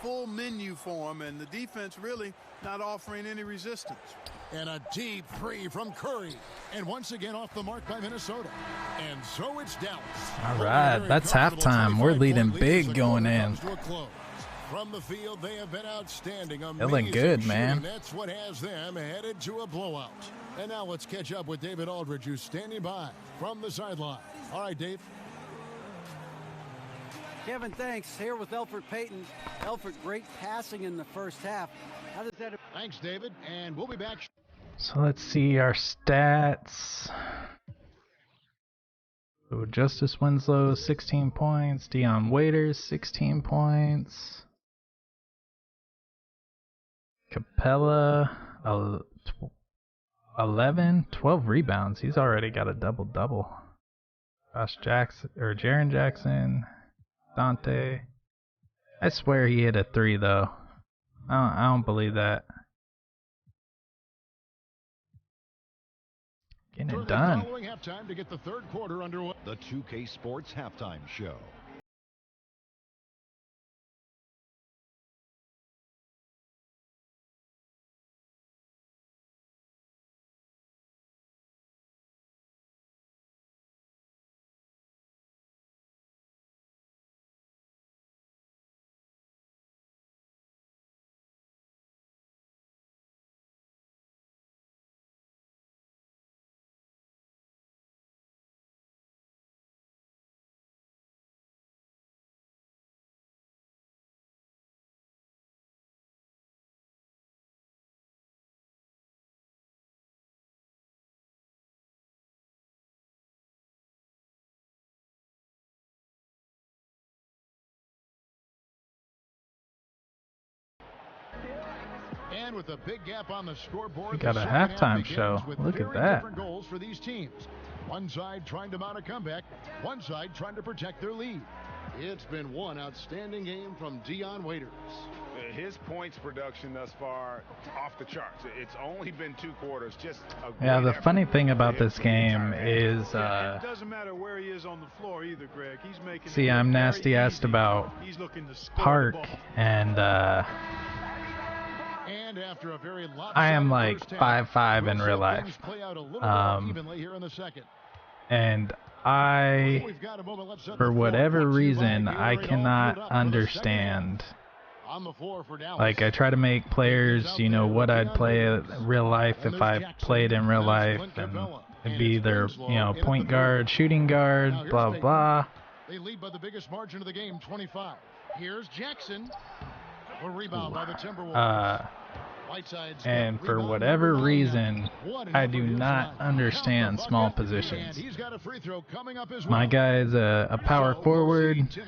H: full menu for them, and the defense really not offering any resistance.
G: And a deep three from Curry. And once again off the mark by Minnesota. And so it's Dallas.
B: All right, that's halftime. We're leading big going in.
G: From the field, they have been outstanding.
B: Feeling good, man.
G: That's what has them headed to a blowout. And now let's catch up with David Aldridge, who's standing by from the sideline. All right, Dave.
I: Kevin, thanks. Here with Elfrid Payton. Elfrid, great passing in the first half. How does that?
G: Thanks, David. And we'll be back.
B: So let's see our stats. So Justice Winslow, 16 points. Dion Waiters, 16 points. Capella, 12 rebounds. He's already got a double-double. Josh Jackson, or Jaren Jackson, Dante. I swear he hit a 3, though. I don't believe that. Getting it done.
G: Following halftime to get the third quarter underway.
C: The 2K Sports Halftime Show.
G: And with a big gap on the scoreboard,
B: we got a halftime show. Look at that.
G: Different goals for these teams. One side trying to mount a comeback, one side trying to protect their lead. It's been one outstanding game from Dion Waiters.
J: His points production thus far off the charts. It's only been 2 quarters. Just
B: the funny thing about this game is
H: it doesn't matter where he is on the floor either, Greg. He's making
B: see, I'm nasty asked about Park, and
G: after a very
B: I am like 5'5" in real life. And I, for whatever reason, I cannot understand. Like, I try to make players, you know, what I'd play in real life if I played in real life, and it'd be either, you know, point guard, shooting guard, blah, blah.
G: They lead by the biggest margin of the game, 25. Here's Jackson. A rebound by the Timberwolves.
B: And for whatever reason, I do not understand small positions. My guy is a power forward.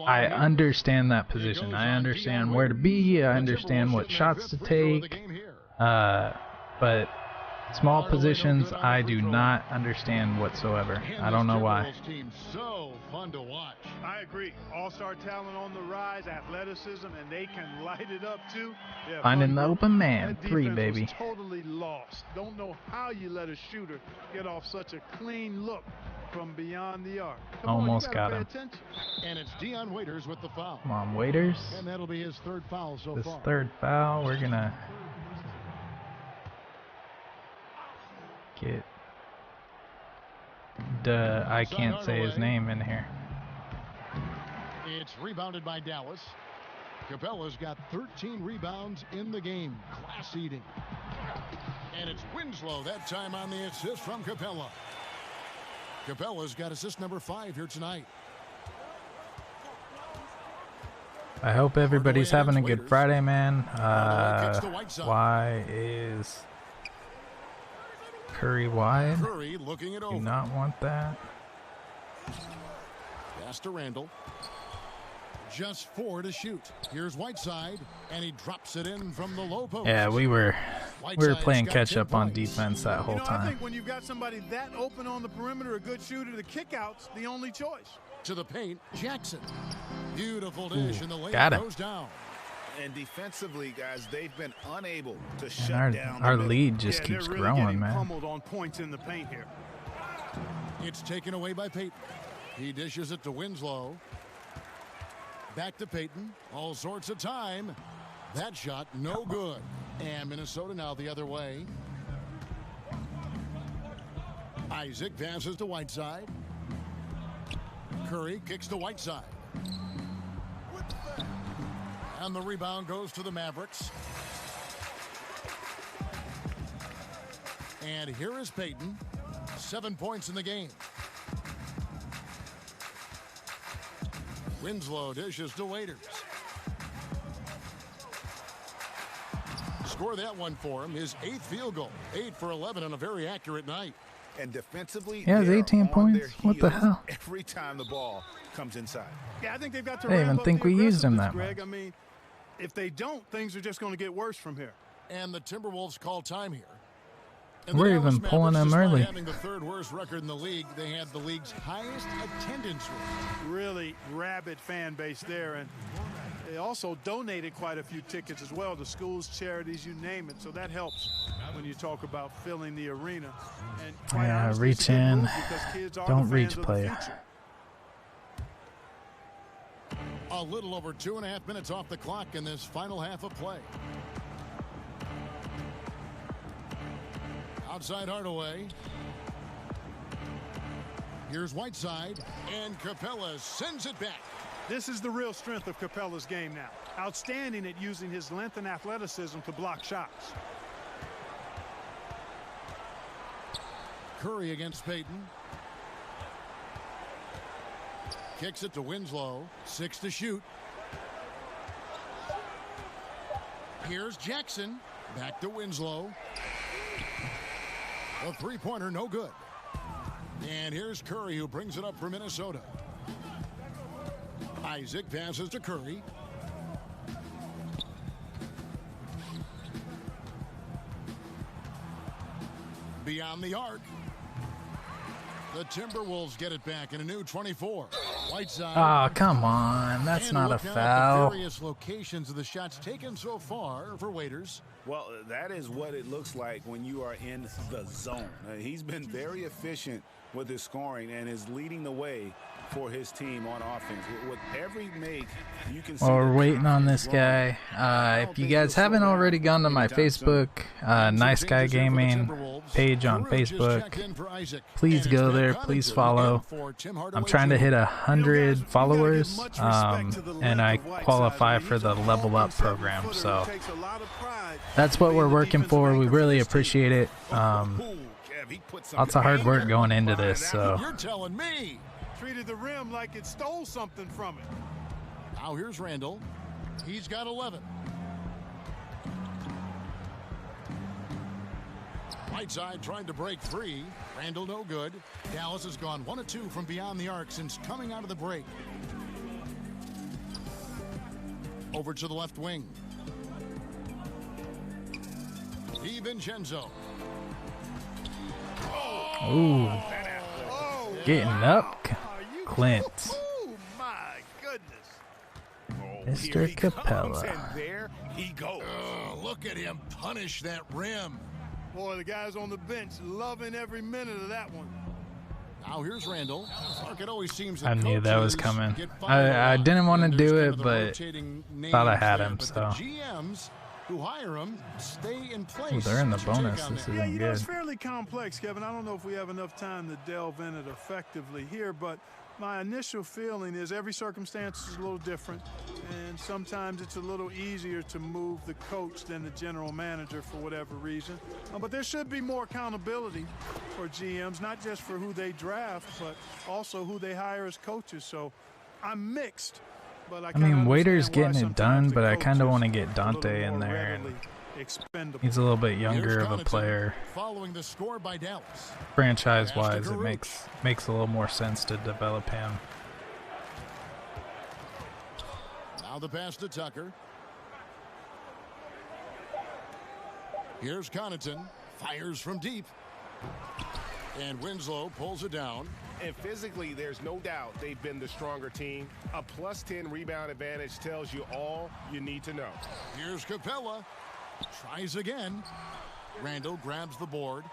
B: I understand that position. I understand where to be. I understand what shots to take. But small positions, I do not understand whatsoever. I don't know why.
H: I agree. All-star talent on the rise, athleticism, and they can light it up too. Yeah,
B: finding the open man, three, baby.
H: Was totally lost. Don't know how you let a shooter get off such a clean look from beyond the arc.
B: Almost got him.
G: And it's Dion Waiters with the foul.
B: Come on, Waiters.
G: And that'll be his third foul so far.
B: This third foul, we're gonna get I can't say his name in here.
G: It's rebounded by Dallas. Capella's got 13 rebounds in the game. Class eating. And it's Winslow that time on the assist from Capella. Capella's got assist number 5 here tonight.
B: I hope everybody's having a good Friday, man. Why is Curry wide?
G: Curry looking it over.
B: Do not want that.
G: Pass to Randall. Just 4 to shoot. Here's Whiteside, and he drops it in from the low post.
B: Yeah, we were playing catch up on defense that whole time.
H: I think when you've got somebody that open on the perimeter, a good shooter, the kick-out's the only choice.
G: To the paint, Jackson. Beautiful dish, and the
B: got
G: layup
B: him.
G: goes down.
J: And defensively, guys, they've been unable to shut down.
B: Our lead just keeps
H: really
B: growing, man.
H: Pummeled on points in the paint here.
G: It's taken away by Payton. He dishes it to Winslow. Back to Payton. All sorts of time. That shot, no good. And Minnesota now the other way. Isaac passes to Whiteside. Curry kicks to Whiteside. And the rebound goes to the Mavericks. And here is Payton. 7 points in the game. Winslow dishes to Waiters. Score that one for him. His 8th field goal. 8 for 11 on a very accurate night.
J: And defensively,
B: yeah, it's 18 points. What the hell?
J: Every time the ball comes inside.
H: Yeah, I think they've got to.
B: I didn't even think we used him that much.
H: I mean, if they don't, things are just going to get worse from here.
G: And the Timberwolves call time here. And
B: we're even pulling them early.
G: Having the 3rd worst record in the league, they had the league's highest attendance rate.
H: Really rabid fan base there, and they also donated quite a few tickets as well to schools, charities, you name it. So that helps when you talk about filling the arena. And
B: yeah,
H: honestly,
B: reach in. Don't reach,
H: player.
G: A little over 2.5 minutes off the clock in this final half of play. Outside Hardaway. Here's Whiteside, and Capella sends it back.
H: This is the real strength of Capella's game now. Outstanding at using his length and athleticism to block shots.
G: Curry against Payton. Kicks it to Winslow. 6 to shoot. Here's Jackson. Back to Winslow. A 3-pointer, no good. And here's Curry, who brings it up for Minnesota. Isaac passes to Curry. Beyond the arc. The Timberwolves get it back in a new 24. Whiteside.
B: Oh, come on. That's not a foul.
G: Various locations of the shots taken so far for Waiters.
J: Well, that is what it looks like when you are in the zone. He's been very efficient with his scoring and is leading the way for his team on offense. With every make, you can see.
B: Well, we're waiting on this guy. If you guys haven't already gone to my Facebook, Nice Guy Gaming page on Facebook, please go there. Please follow. I'm trying to hit 100 followers, and I qualify for the Level Up program. So that's what we're working for. We really appreciate it. Lots of hard work going into this. So.
G: You're telling me.
H: Treated the rim like it stole something from it.
G: Now here's Randall. He's got 11. Right side trying to break free. Randall no good. Dallas has gone 1 of 2 from beyond the arc since coming out of the break. Over to the left wing. DiVincenzo.
B: Ooh. Getting up, Clint.
H: Oh, my goodness.
B: Mr. Capella.
J: And there he goes.
G: Look at him punish that rim.
H: Boy, the guys on the bench loving every minute of that one.
G: Now here's Randall. It always seems
B: I knew that was coming. I didn't want to do it, but thought I had him, so.
G: GMs who hire him stay in place.
B: Ooh, they're in the bonus. This isn't
H: Yeah, you know, it's
B: good.
H: fairly complex, Kevin. I don't know if we have enough time to delve in it effectively here, but my initial feeling is every circumstance is a little different, and sometimes it's a little easier to move the coach than the general manager for whatever reason. But there should be more accountability for GMs, not just for who they draft, but also who they hire as coaches. So I'm mixed. But I
B: mean, Waiter's getting it done, but I kind of want to get Dante in there. And he's a little bit younger of a player.
G: Following the score by Dallas.
B: Franchise-wise, it makes a little more sense to develop him.
G: Now the pass to Tucker. Here's Connaughton. Fires from deep. And Winslow pulls it down.
J: And physically, there's no doubt they've been the stronger team. A +10 rebound advantage tells you all you need to know.
G: Here's Capella. Tries again. Randall grabs the board.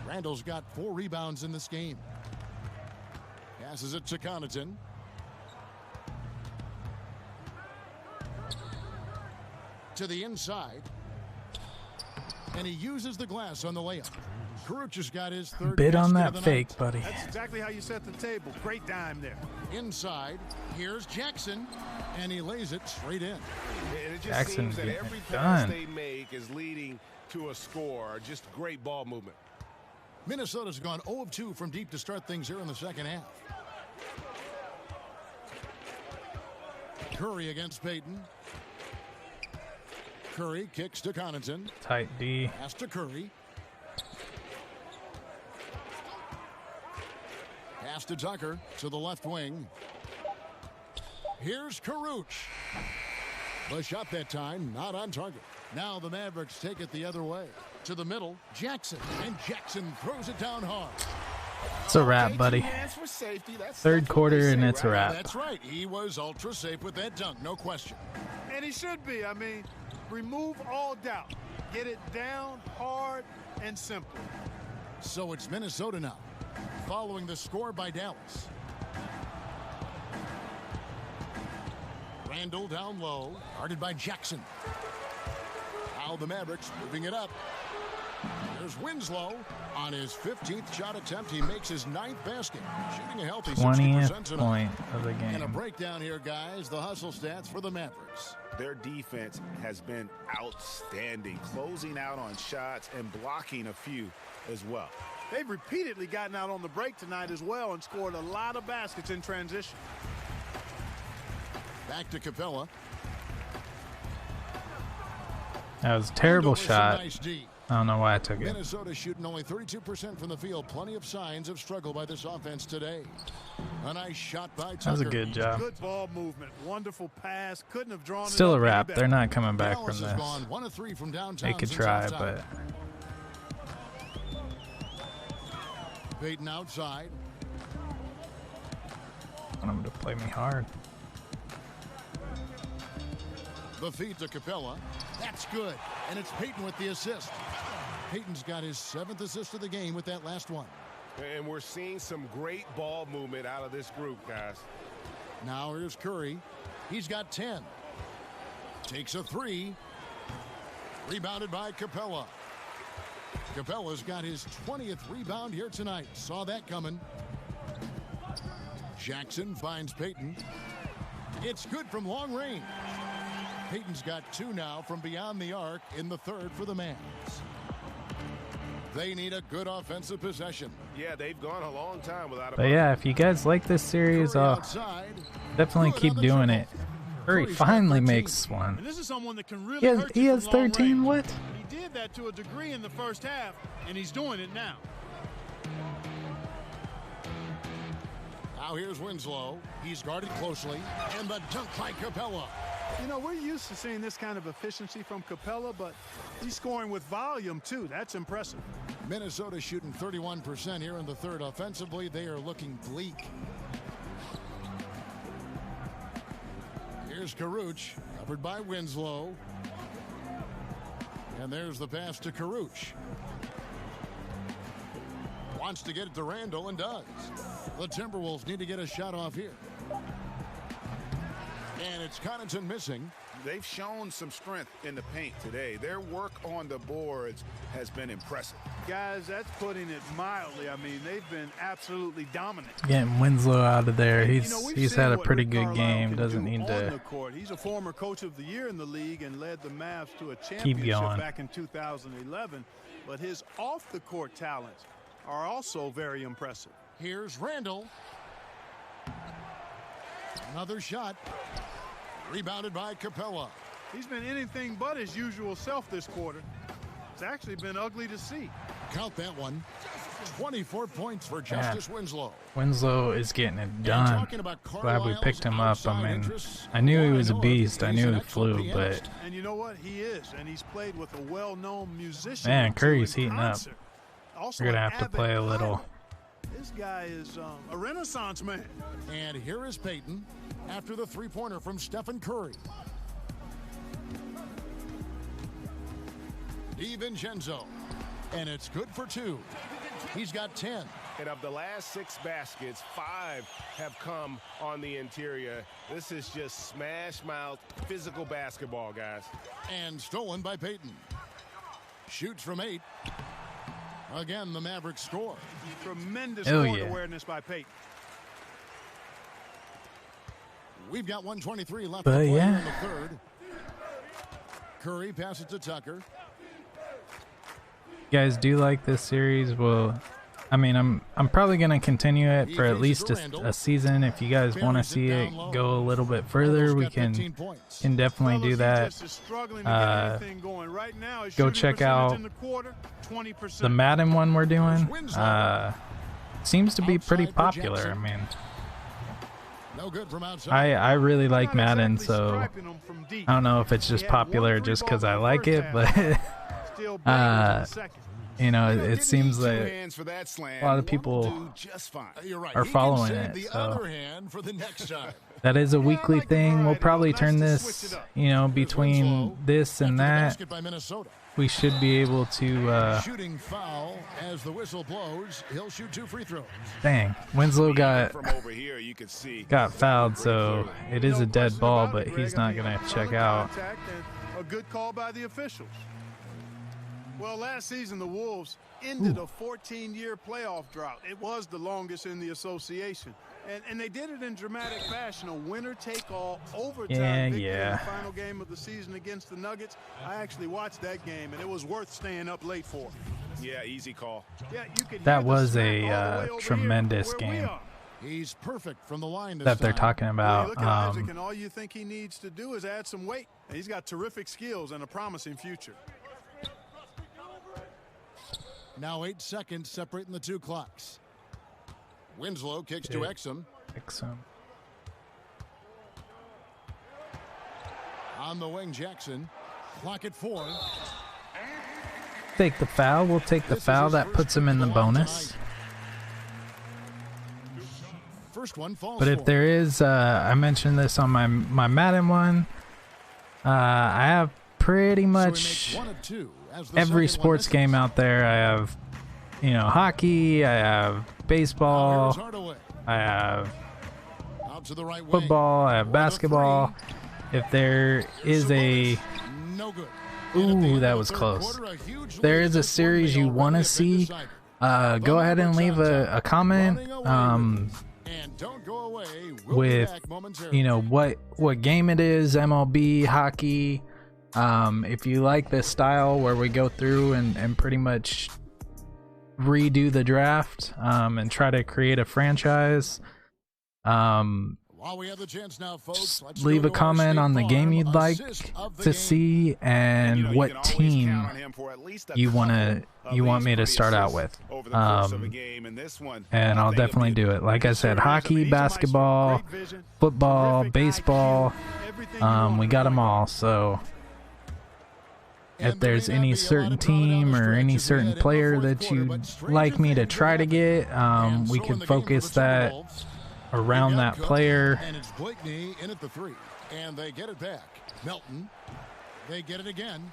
G: Randall's got 4 rebounds in this game. Passes it to Connaughton. To the inside. And he uses the glass on the layup. Karuch has got his 3rd
B: Bid on that
G: fake,
B: buddy.
H: That's exactly how you set the table. Great dime there.
G: Inside, here's Jackson, and he lays it straight in.
J: And it just
B: Jackson's
J: seems that
B: getting
J: every
B: it
J: pass
B: done.
J: they make is leading to a score. Just great ball movement.
G: Minnesota's gone 0 of 2 from deep to start things here in the second half. Curry against Payton. Curry kicks to Connaughton.
B: Tight D.
G: Pass to Curry. Pass to Tucker to the left wing. Here's Karuch. The shot that time not on target. Now the Mavericks take it the other way. To the middle, Jackson. And Jackson throws it down hard.
B: It's a wrap, buddy. Third quarter and it's a wrap.
G: That's right. He was ultra safe with that dunk, no question.
H: And he should be. I mean, remove all doubt. Get it down hard and simple.
G: So it's Minnesota now, following the score by Dallas. Randall down low, guarded by Jackson. Now the Mavericks moving it up. There's Winslow on his 15th shot attempt. He makes his 9th basket, shooting a healthy 60% tonight.
B: point of the game.
G: And a breakdown here, guys. The hustle stats for the Mavericks.
J: Their defense has been outstanding, closing out on shots and blocking a few as well.
H: They've repeatedly gotten out on the break tonight as well and scored a lot of baskets in transition.
G: Back to Capella.
B: That was a terrible shot.
G: Nice D.
B: I don't know why I took it.
G: Minnesota shooting only 32% from the field. Plenty of signs of struggle by this offense today. A nice shot by Tucker.
B: That was a good job.
H: Good ball movement. Wonderful pass. Couldn't have drawn
B: Still
H: it
B: a wrap. They're not coming back
G: Dallas
B: from
G: has
B: this.
G: gone 1 of 3 from downtown.
B: They could
G: since
B: try,
G: halftime.
B: but
G: Payton outside.
B: I want them to play me hard.
G: The feed to Capella. That's good. And it's Payton with the assist. Payton's got his 7th assist of the game with that last one.
J: And we're seeing some great ball movement out of this group, guys.
G: Now here's Curry. He's got 10. Takes a 3. Rebounded by Capella. Capella's got his 20th rebound here tonight. Saw that coming. Jackson finds Payton. It's good from long range. Payton's got 2 now from beyond the arc in the 3rd for the Mavs. They need a good offensive possession.
J: Yeah, they've gone a long time without a
B: But yeah, if you guys like this series, I'll definitely keep doing it Curry finally makes one.
H: And this is someone that can really
B: He has 13. What?
H: He did that to a degree in the first half, and he's doing it now.
G: Now here's Winslow. He's guarded closely, and the dunk by Capella.
H: You know, we're used to seeing this kind of efficiency from Capella, but he's scoring with volume, too. That's impressive.
G: Minnesota shooting 31% here in the third. Offensively, they are looking bleak. Here's Karuch, covered by Winslow. And there's the pass to Karuch. Wants to get it to Randall and does. The Timberwolves need to get a shot off here. And it's Connaughton missing.
J: They've shown some strength in the paint today. Their work on the boards has been impressive.
H: Guys, that's putting it mildly. I mean, they've been absolutely dominant.
B: Getting Winslow out of there. He's had a pretty good game. Doesn't need to.
H: He's a former coach of the year in the league and led the Mavs to a championship back in 2011. But his off-the-court talents are also very impressive.
G: Here's Randall. Another shot. Rebounded by Capella.
H: He's been anything but his usual self this quarter. It's actually been ugly to see.
G: Count that one. 24 points for Justice Winslow.
B: Winslow is getting it done. Glad we picked him up. I mean, I knew he was a beast. I knew he flew, but
H: and you know what? He is, and he's played with a well-known musician.
B: Man, Curry's heating up.
H: Also
B: We're gonna have to play a little.
H: This guy is a renaissance man.
G: And here is Payton after the three-pointer from Stephen Curry. DiVincenzo. And it's good for 2. He's got 10.
L: And of the last 6 baskets, 5 have come on the interior. This is just smash mouth physical basketball, guys.
G: And stolen by Payton. Shoots from 8. Again, the Mavericks score.
H: Tremendous court awareness by Payton.
G: We've got 1:23 left to play in the third. Curry passes to Tucker.
B: You guys do like this series? Well, I mean, I'm probably gonna continue it for at least a season. If you guys want to see it go a little bit further, we can definitely do that. Go check out the Madden one we're doing. Seems to be pretty popular. I mean, I really like Madden, so I don't know if it's just popular just because I like it, but you know, it seems like a lot of people are following it. So that is a weekly thing. We'll probably turn this, you know, between this and that. We should be able to.
G: Shooting foul as the whistle blows. He'll shoot 2 free throws.
B: Dang, Winslow got fouled, so it is a dead ball, but he's not gonna check out.
H: A good call by the officials. Well, last season the Wolves ended a 14-year playoff drought. It was the longest in the association. And they did it in dramatic fashion, a winner-take-all overtime victory in the final game of the season against the Nuggets. I actually watched that game, and it was worth staying up late for.
L: Yeah, easy call.
H: Yeah, you could
B: that was a tremendous game.
G: He's perfect from the line
B: that they're talking about.
H: Look at Isaac, and all you think he needs to do is add some weight. And he's got terrific skills and a promising future.
G: Now 8 seconds separating the 2 clocks. Winslow kicks to Exum. On the wing, Jackson. Clock at 4.
B: Take the foul. We'll take the foul. That puts him in the bonus.
G: First one falls.
B: But if there is, I mentioned this on my Madden one. I have pretty much every sports game out there. I have, you know, hockey. I have baseball. I have football. I have basketball. If there is a ooh, that was close. If there is a series you want to see, go ahead and leave a comment with, you know, what game it is, MLB, hockey. If you like this style where we go through and pretty much redo the draft and try to create a franchise,
G: While we have the chance now, folks, let's
B: leave a
G: go to our
B: comment
G: State
B: on the game
G: Farm
B: you'd like
G: assist of the
B: to
G: game.
B: see and what team you want me to start out with. And I'll definitely do it. Like I said, hockey, basketball, football, baseball, we got them all. So if there's any certain team or any certain player that you'd like me to try to get, we can focus that around that player.
G: And it's Blakeney in at the 3. And they get it back. Melton. They get it again.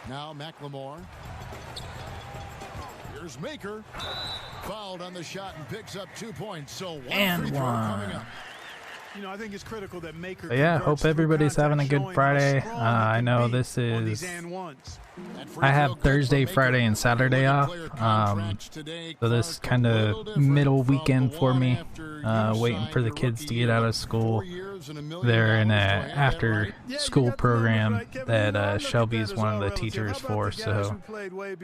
G: Now McLemore. Here's Maker. Fouled on the shot and picks up 2 points. So one free throw coming up.
H: You know, I think it's critical that Maker.
B: But yeah, hope everybody's having a good Friday. I know this is. I have Thursday, Friday, and Saturday off. So this kind of middle weekend for me, waiting for the kids to get out of school. They're in a after-school program that Shelby's one of the teachers for. So
H: they were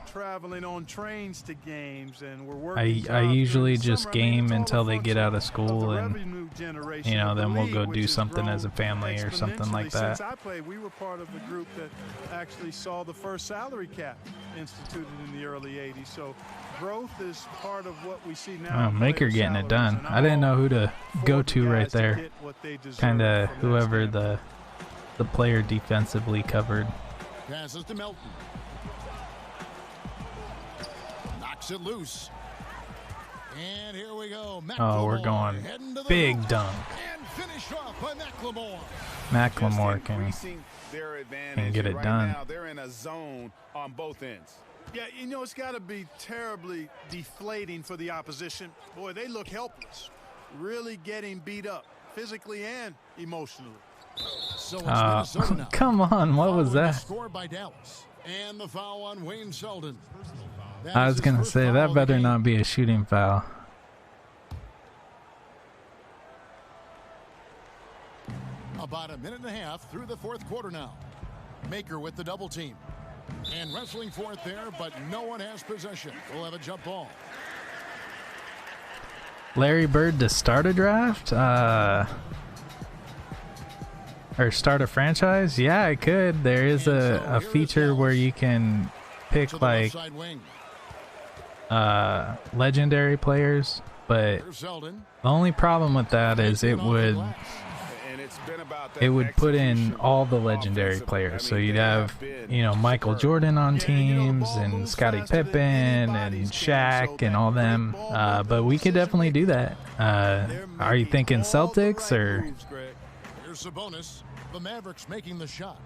H: traveling on trains to games and were working.
B: I usually just game until they get out of school, and then we'll go do something as a family or something like that.
H: Since I played, we were part of the group that actually saw the first salary cap instituted in the early 80s. So growth is part of what we see now.
B: Oh, Maker getting it done. I didn't know who to go to right there. Kind of whoever the player defensively covered.
G: Passes to Melton. Knocks it loose. And here we go.
B: Oh, we're going big dunk.
G: And finish off by McLemore.
B: McLemore can get it done.
J: Now they're in a zone on both ends.
H: Yeah, you know, it's got to be terribly deflating for the opposition. Boy, they look helpless. Really getting beat up physically and emotionally.
G: So it's Minnesota now.
B: Come on, what was that?
G: Score by Dallas. And the foul on Wayne Selden.
B: I was going to say, that better not be a shooting foul.
G: About a minute and a half through the fourth quarter now. Maker with the double team. And wrestling for it there, but no one has possession. We'll have a jump ball.
B: Larry Bird to start a draft? Or start a franchise? Yeah, I could. There is a feature where you can pick like legendary players, but the only problem with that is it would put in all the legendary players. So you'd have, Michael Jordan on teams and Scottie Pippen and Shaq and all them. But we could definitely do that. Are you thinking Celtics or?
G: Here's Sabonis. The Mavericks making the shot.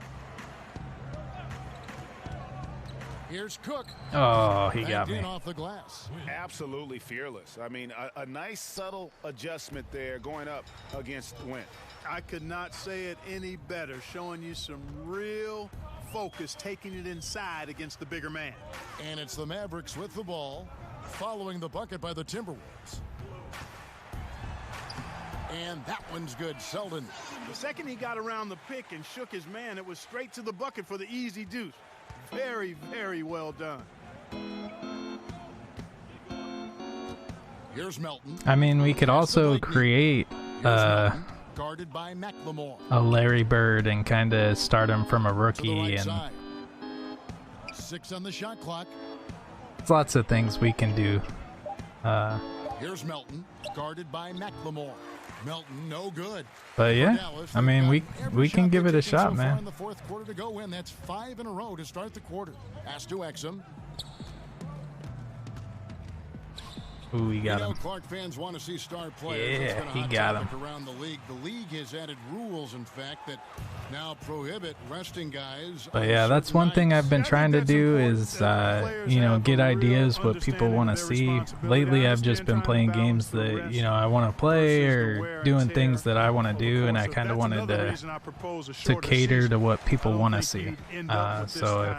G: Here's Cook.
B: Oh, he got me.
G: Off the glass.
J: Absolutely fearless. I mean, a nice subtle adjustment there going up against Wynn.
H: I could not say it any better, showing you some real focus, taking it inside against the bigger man.
G: And it's the Mavericks with the ball, following the bucket by the Timberwolves. And that one's good, Selden.
H: The second he got around the pick and shook his man, it was straight to the bucket for the easy deuce. Very, very well done.
G: Here's Melton.
B: I mean, we could also create
G: guarded by McLemore.
B: A Larry Bird and kind of start him from a rookie, and
G: 6 on the shot clock.
B: There's lots of things we can do.
G: Here's Melton, guarded by McLemore. Melton, no good.
B: But yeah, I mean, we can give it a shot, man.
G: In the fourth quarter to go in, that's 5 in a row to start the quarter. Has to Exum.
B: Ooh, he got him.
G: Clark fans want to see star players.
B: Yeah, he got him.
G: Around the league has added rules, in fact, that now prohibit resting guys.
B: But yeah, that's one thing I've been trying to do is, get ideas what people want to see. Lately, I've just been playing games that, I want to play or doing things that I want to do, and I kind of wanted to cater to what people want to see. So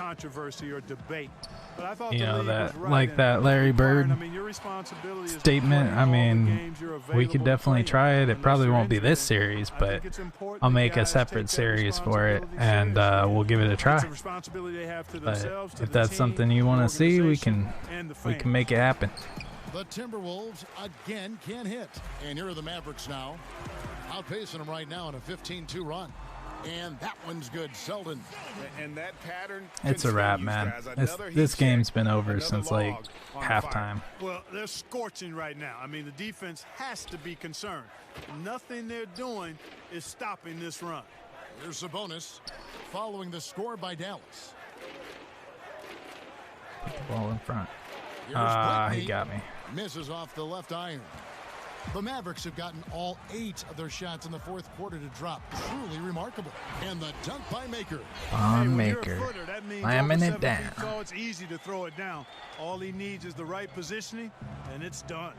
H: controversy or debate. But I thought
B: you know, that
H: right
B: like that Larry Bird statement. I mean, we could definitely try it. It probably won't be this series, but I'll make a separate series for it, and we'll give it a try. But if that's something you want to see, we can make it happen.
G: The Timberwolves again can't hit. And here are the Mavericks now, outpacing them right now in a 15-2 run. And that one's good, Selden.
J: And that pattern.
B: It's a wrap, man. This game's been over since like halftime.
H: Well, they're scorching right now. I mean, the defense has to be concerned. Nothing they're doing is stopping this run.
G: Here's Sabonis following the score by Dallas.
B: Put the ball in front. He got me.
G: Misses off the left iron. The Mavericks have gotten all 8 of their shots in the fourth quarter to drop. Truly remarkable. And the dunk by Maker.
B: Maker. Slamming it down.
H: It's easy to throw it down. All he needs is the right positioning, and it's done.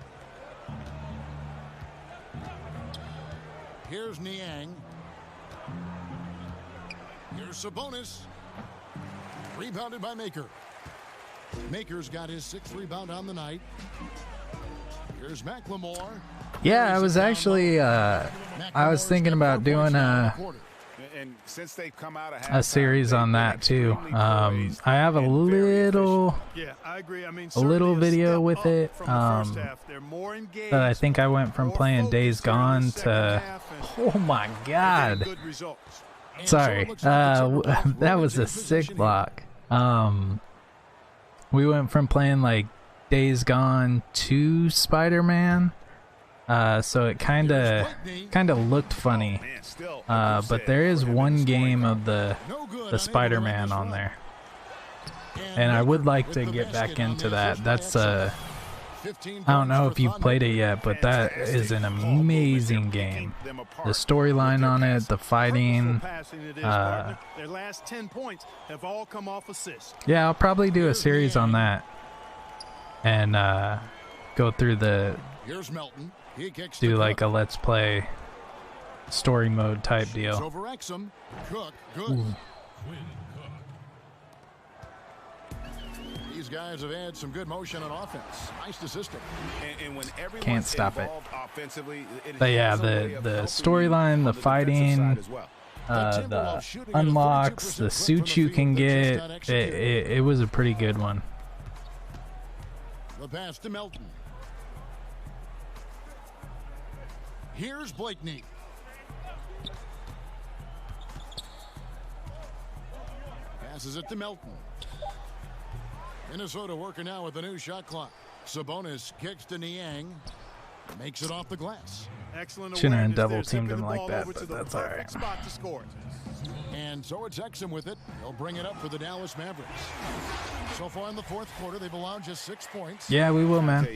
G: Here's Niang. Here's Sabonis. Rebounded by Maker. Maker's got his 6th rebound on the night. Here's McLemore.
B: Yeah, I was actually I was thinking about doing a series on that too. I have a little video with it. But I think I went from playing Days Gone to, oh my God. Sorry, that was a sick block. We went from playing like Days Gone to Spider-Man, so it kind of looked funny. But there is one game of the Spider-Man on there, and I would like to get back into that. That's I don't know if you've played it yet, but that is an amazing game. The storyline on it, the fighting.
H: Their last 10 points have all come off assists.
B: Yeah, I'll probably do a series on that and go through do like a let's play story mode type deal.
G: These guys have had some good motion on offense. Nice to system.
J: And when
B: can't stop it. But yeah, the storyline, the fighting, the unlocks, the suits you can get, it was a pretty good one.
G: The pass to Melton. Here's Blakeney. Passes it to Melton. Minnesota working now with the new shot clock. Sabonis kicks to Niang. Makes it off the glass.
H: Excellent.
B: Shouldn't have double teamed him like that, but that's all right.
G: Spot to score. And so it's Exum with it. He'll bring it up for the Dallas Mavericks. So far in the fourth quarter, they've allowed just 6 points.
B: Yeah, we will, man.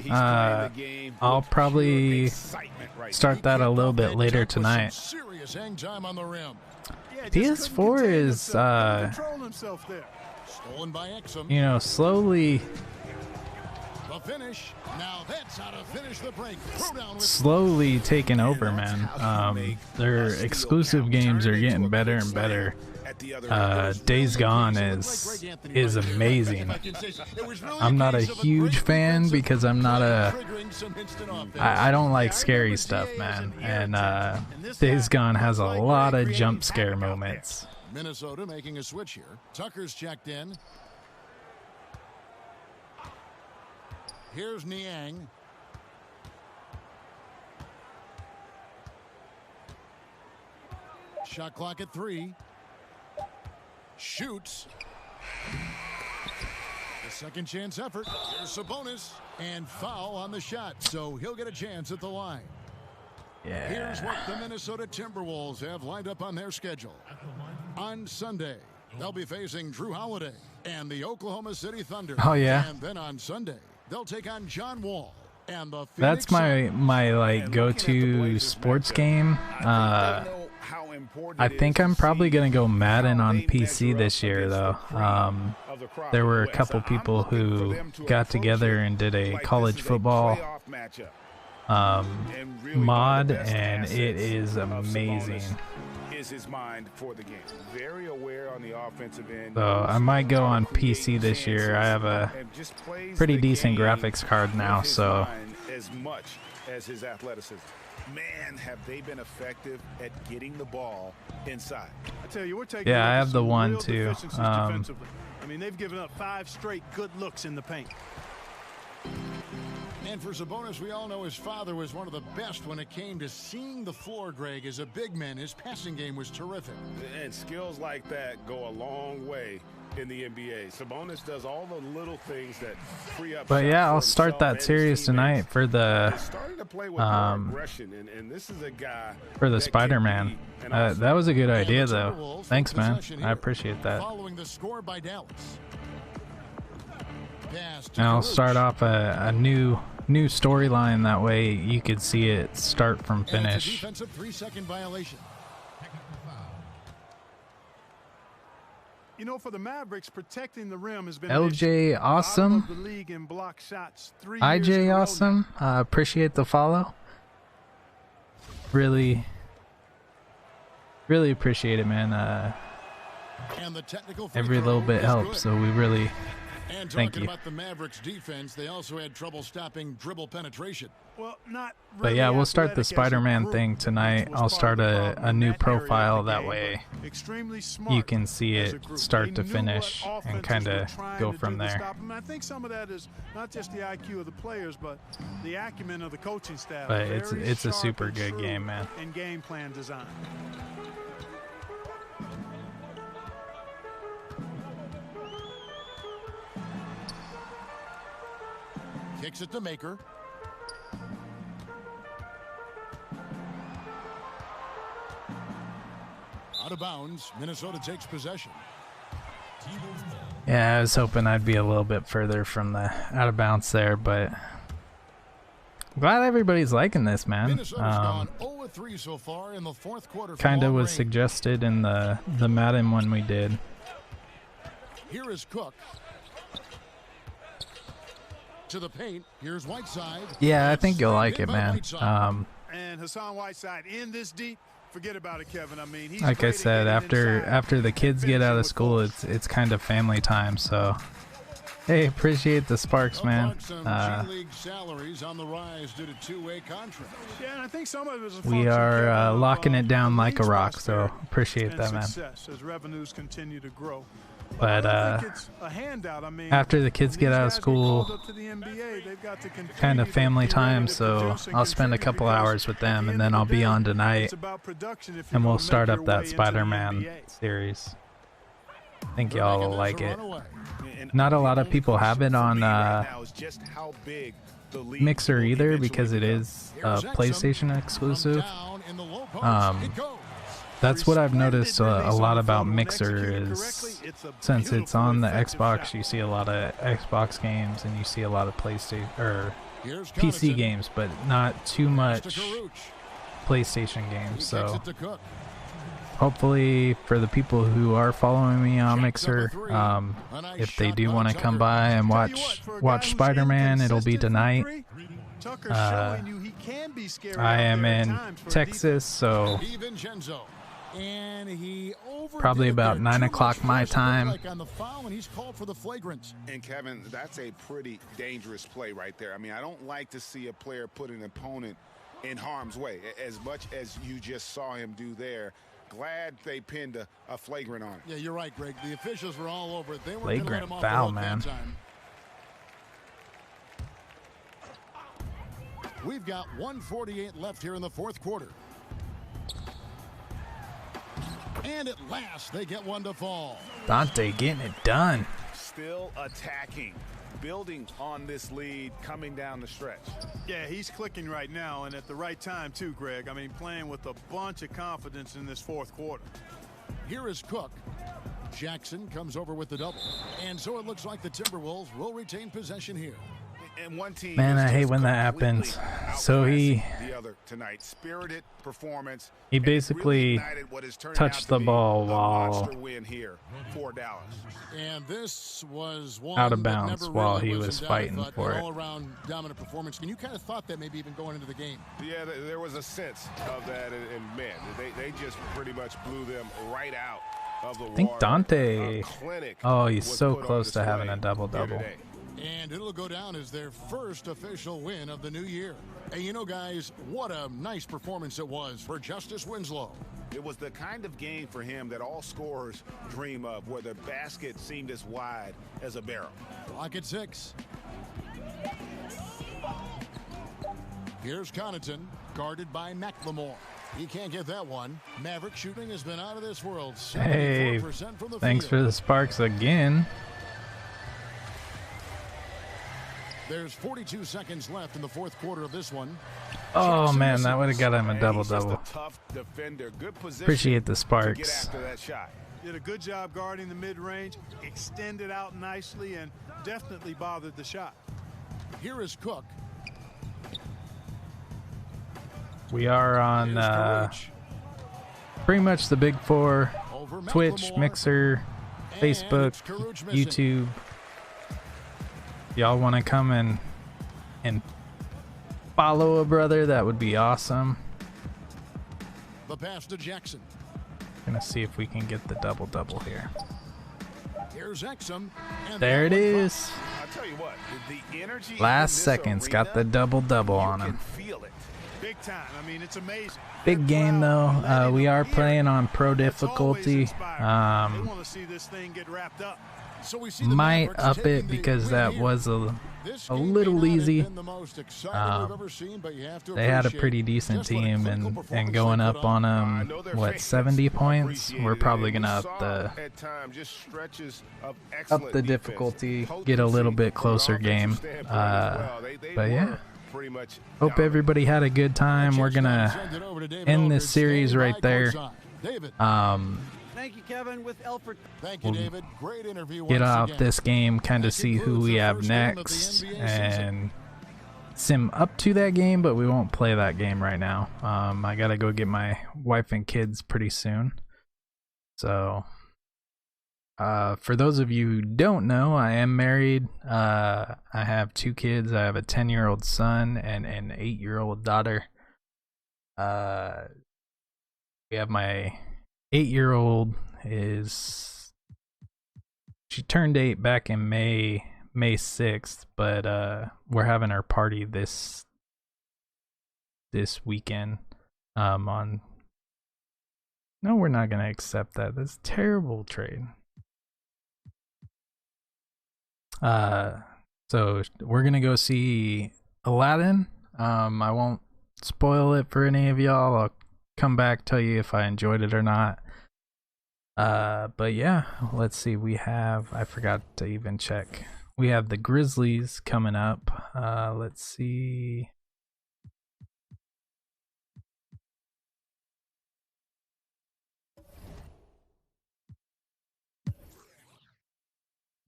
B: I'll probably start that a little bit later tonight.
G: Serious hang time on the rim.
B: PS4 is,
G: Stolen by Exum.
B: you know, slowly
G: The finish. Now that's how to finish the break.
B: slowly taking over, man. Their exclusive games are getting better and better. Days Gone is amazing. I'm not a huge fan because I'm not I don't like scary stuff, man. And Days Gone has a lot of jump scare moments.
G: Minnesota making a switch here. Tucker's checked in. Here's Niang. Shot clock at 3. Shoots. The second chance effort. Here's Sabonis. And foul on the shot. So he'll get a chance at the line.
B: Yeah.
G: Here's what the Minnesota Timberwolves have lined up on their schedule. On Sunday, they'll be facing Drew Holiday and the Oklahoma City Thunder.
B: Oh, yeah.
G: And then on Sunday, they'll take on John Wall and the Phoenix
B: That's my like go-to sports game. I think I'm probably gonna go Madden on PC this year, though. There were a couple people who got together and did a college football mod, and it is amazing.
J: is his mind for the game. Very aware on the offensive end.
B: So I might go on PC this year. I have a pretty decent graphics card now, so
J: as much as his athleticism. Man, have they been effective at getting the ball inside.
H: I tell you, we're taking
B: yeah, I have the one too.
H: I mean, they've given up 5 straight good looks in the paint.
G: And for Sabonis, we all know his father was one of the best when it came to seeing the floor, Greg. As a big man, his passing game was terrific.
J: And skills like that go a long way in the NBA. Sabonis does all the little things that free up.
B: But yeah, I'll start that series tonight for the Spider-Man. That was a good idea, though. Thanks, man. I appreciate that.
G: Following the score by Dallas.
B: And I'll start off a new storyline. That way you could see it start from finish.
G: Defensive 3-second violation.
H: You know, for the Mavericks, protecting the rim has been
B: LJ Awesome.
H: the league in block shots 3
B: IJ Awesome. Appreciate the follow. Really appreciate it, man.
G: And the technical
B: every little bit helps, so we really
G: and
B: thank you.
G: About the Mavericks defense, they also had trouble stopping dribble penetration.
H: Well, not really,
B: but yeah, we'll start the Spider-Man thing tonight. I'll start a new profile, that way you can see it start to finish and kind of go from there.
H: I think some of that is not just the IQ of the players, but the acumen of the coaching staff.
B: But it's a super good game, man.
H: And game plan design.
G: Kicks it to Maker. Out of bounds. Minnesota takes possession.
B: Yeah, I was hoping I'd be a little bit further from the out of bounds there, but I'm glad everybody's liking this, man.
G: So far in the fourth quarter.
B: Kind of was suggested in the Madden one we did.
G: Here is Cook. To the paint. Here's Whiteside.
B: Yeah, I think you'll like it, man.
H: And Hassan Whiteside in this deep. Forget about it, Kevin. I mean, he's
B: like I said, after the kids get out of school, it's kind of family time. So, hey, appreciate the sparks, man.
G: League salaries on the rise due to two-way contracts.
H: Yeah, and I think some of it is
B: we are locking it down like a rock. So appreciate that, man.
H: As revenues continue to grow.
B: But after the kids get out of school, kind of family time, so I'll spend a couple hours with them, and then I'll be on tonight, and we'll start up that Spider-Man series. I think y'all will like it. Not a lot of people have it on Mixer either, because it is a PlayStation exclusive. That's what I've noticed a lot about Mixer is, since it's on the Xbox, you see a lot of Xbox games and you see a lot of PlayStation or PC games, but not too much PlayStation games. So hopefully for the people who are following me on Mixer, if they do want to come by and watch Spider-Man, it'll be tonight. I am in Texas, so probably about 9 o'clock my time.
J: And Kevin, that's a pretty dangerous play right there. I mean, I don't like to see a player put an opponent in harm's way, as much as you just saw him do there. Glad they pinned a flagrant on it.
G: Yeah, you're right, Greg. The officials were all over it. They weren't
B: flagrant
G: let him off
B: foul, man.
G: We've got 1:48 left here in the fourth quarter. And at last, they get one to fall.
B: Dante getting it done.
J: Still attacking, building on this lead, coming down the stretch.
H: Yeah, he's clicking right now, and at the right time, too, Greg. I mean, playing with a bunch of confidence in this fourth quarter.
G: Here is Cook. Jackson comes over with the double. And so it looks like the Timberwolves will retain possession here.
J: And one team,
B: man, I hate when that happens. So he
J: together tonight. Spirited performance.
B: He basically touched the ball while
G: And this was
B: out of bounds while he was fighting for it.
G: All-around dominant performance. And you kind of thought that maybe even going into the game.
L: Yeah, there was a sense of that, and man, they just pretty much blew them right out of the
B: I think Dante. Oh, he's so close to having a double-double.
G: And it'll go down as their first official win of the new year. And you know, guys, what a nice performance it was for Justice Winslow.
J: It was the kind of game for him that all scorers dream of, where the basket seemed as wide as a barrel.
G: Clock at 6. Here's Connaughton, guarded by McLemore. He can't get that one. Maverick shooting has been out of this world.
B: Hey,
G: from the
B: thanks
G: field.
B: for the sparks again.
G: There's 42 seconds left in the fourth quarter of this one.
B: Oh man, that would have got him a double-double. Appreciate the sparks.
H: Did a good job guarding the mid-range, extended out nicely, and definitely bothered the shot.
G: Here is Cook.
B: We are on pretty much the big four: Twitch, Mixer, Facebook, YouTube. Y'all want to come and follow a brother? That would be awesome.
G: The pass to Jackson.
B: Gonna see if we can get the double-double here.
G: Here's Exum.
B: There it is.
J: I'll tell you what, the energy
B: last seconds got the double-double on him.
J: Feel it.
H: Big time. I mean, it's amazing.
B: Big game though. We are playing on pro difficulty. Might up it because that was a little easy. They had a pretty decent team, and going up on them, what, 70 points? We're probably gonna up the difficulty, get a little bit closer game. But yeah. Hope everybody had a good time. We're gonna end this series right there.
I: Thank you, Kevin. With Elford.
G: Thank you, David. Great interview.
B: Get out this game, kind of see who we have next, and sim up to that game, but we won't play that game right now. I gotta go get my wife and kids pretty soon. So, for those of you who don't know, I am married. I have 2 kids. I have a 10-year-old son and an 8-year-old daughter. We have my 8-year-old she turned 8 back in May 6th, but we're having our party this weekend. No, we're not gonna accept that. That's a terrible trade. So we're gonna go see Aladdin. I won't spoil it for any of y'all. I'll come back, tell you if I enjoyed it or not. But yeah, let's see. I forgot to even check. We have the Grizzlies coming up. Let's see.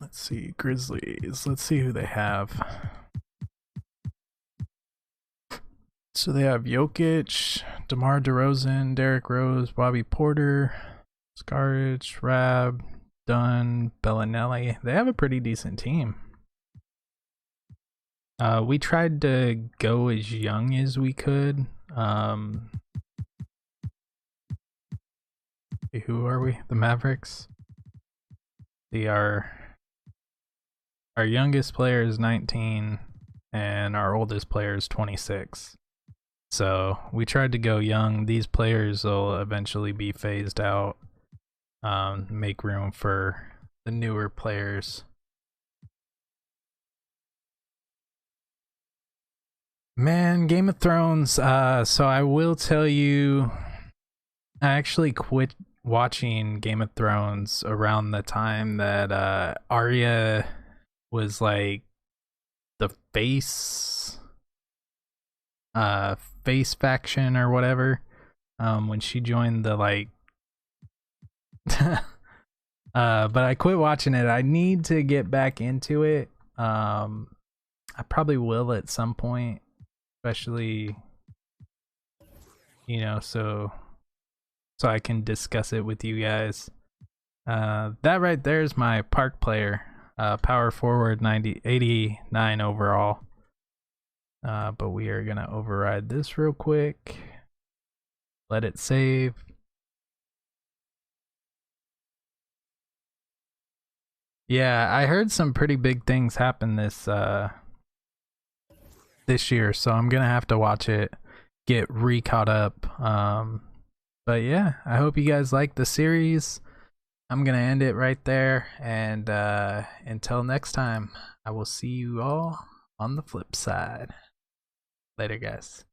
B: Let's see, Grizzlies. Let's see who they have. So they have Jokic, DeMar DeRozan, Derrick Rose, Bobby Porter, Scarage, Rab, Dunn, Bellinelli. They have a pretty decent team. We tried to go as young as we could. Who are we? The Mavericks. Our youngest player is 19 and our oldest player is 26. So we tried to go young. These players will eventually be phased out. Make room for the newer players. Man, Game of Thrones. So I will tell you, I actually quit watching Game of Thrones around the time that Arya was like the face faction or whatever, when she joined the but I quit watching it. I need to get back into it. I probably will at some point, especially you know, so I can discuss it with you guys. That right there is my park player, power forward 89 overall. But we are gonna override this real quick. Let it save. Yeah, I heard some pretty big things happen this year, so I'm gonna have to watch it, get caught up. But yeah, I hope you guys like the series. I'm gonna end it right there, and until next time, I will see you all on the flip side. Later, guys.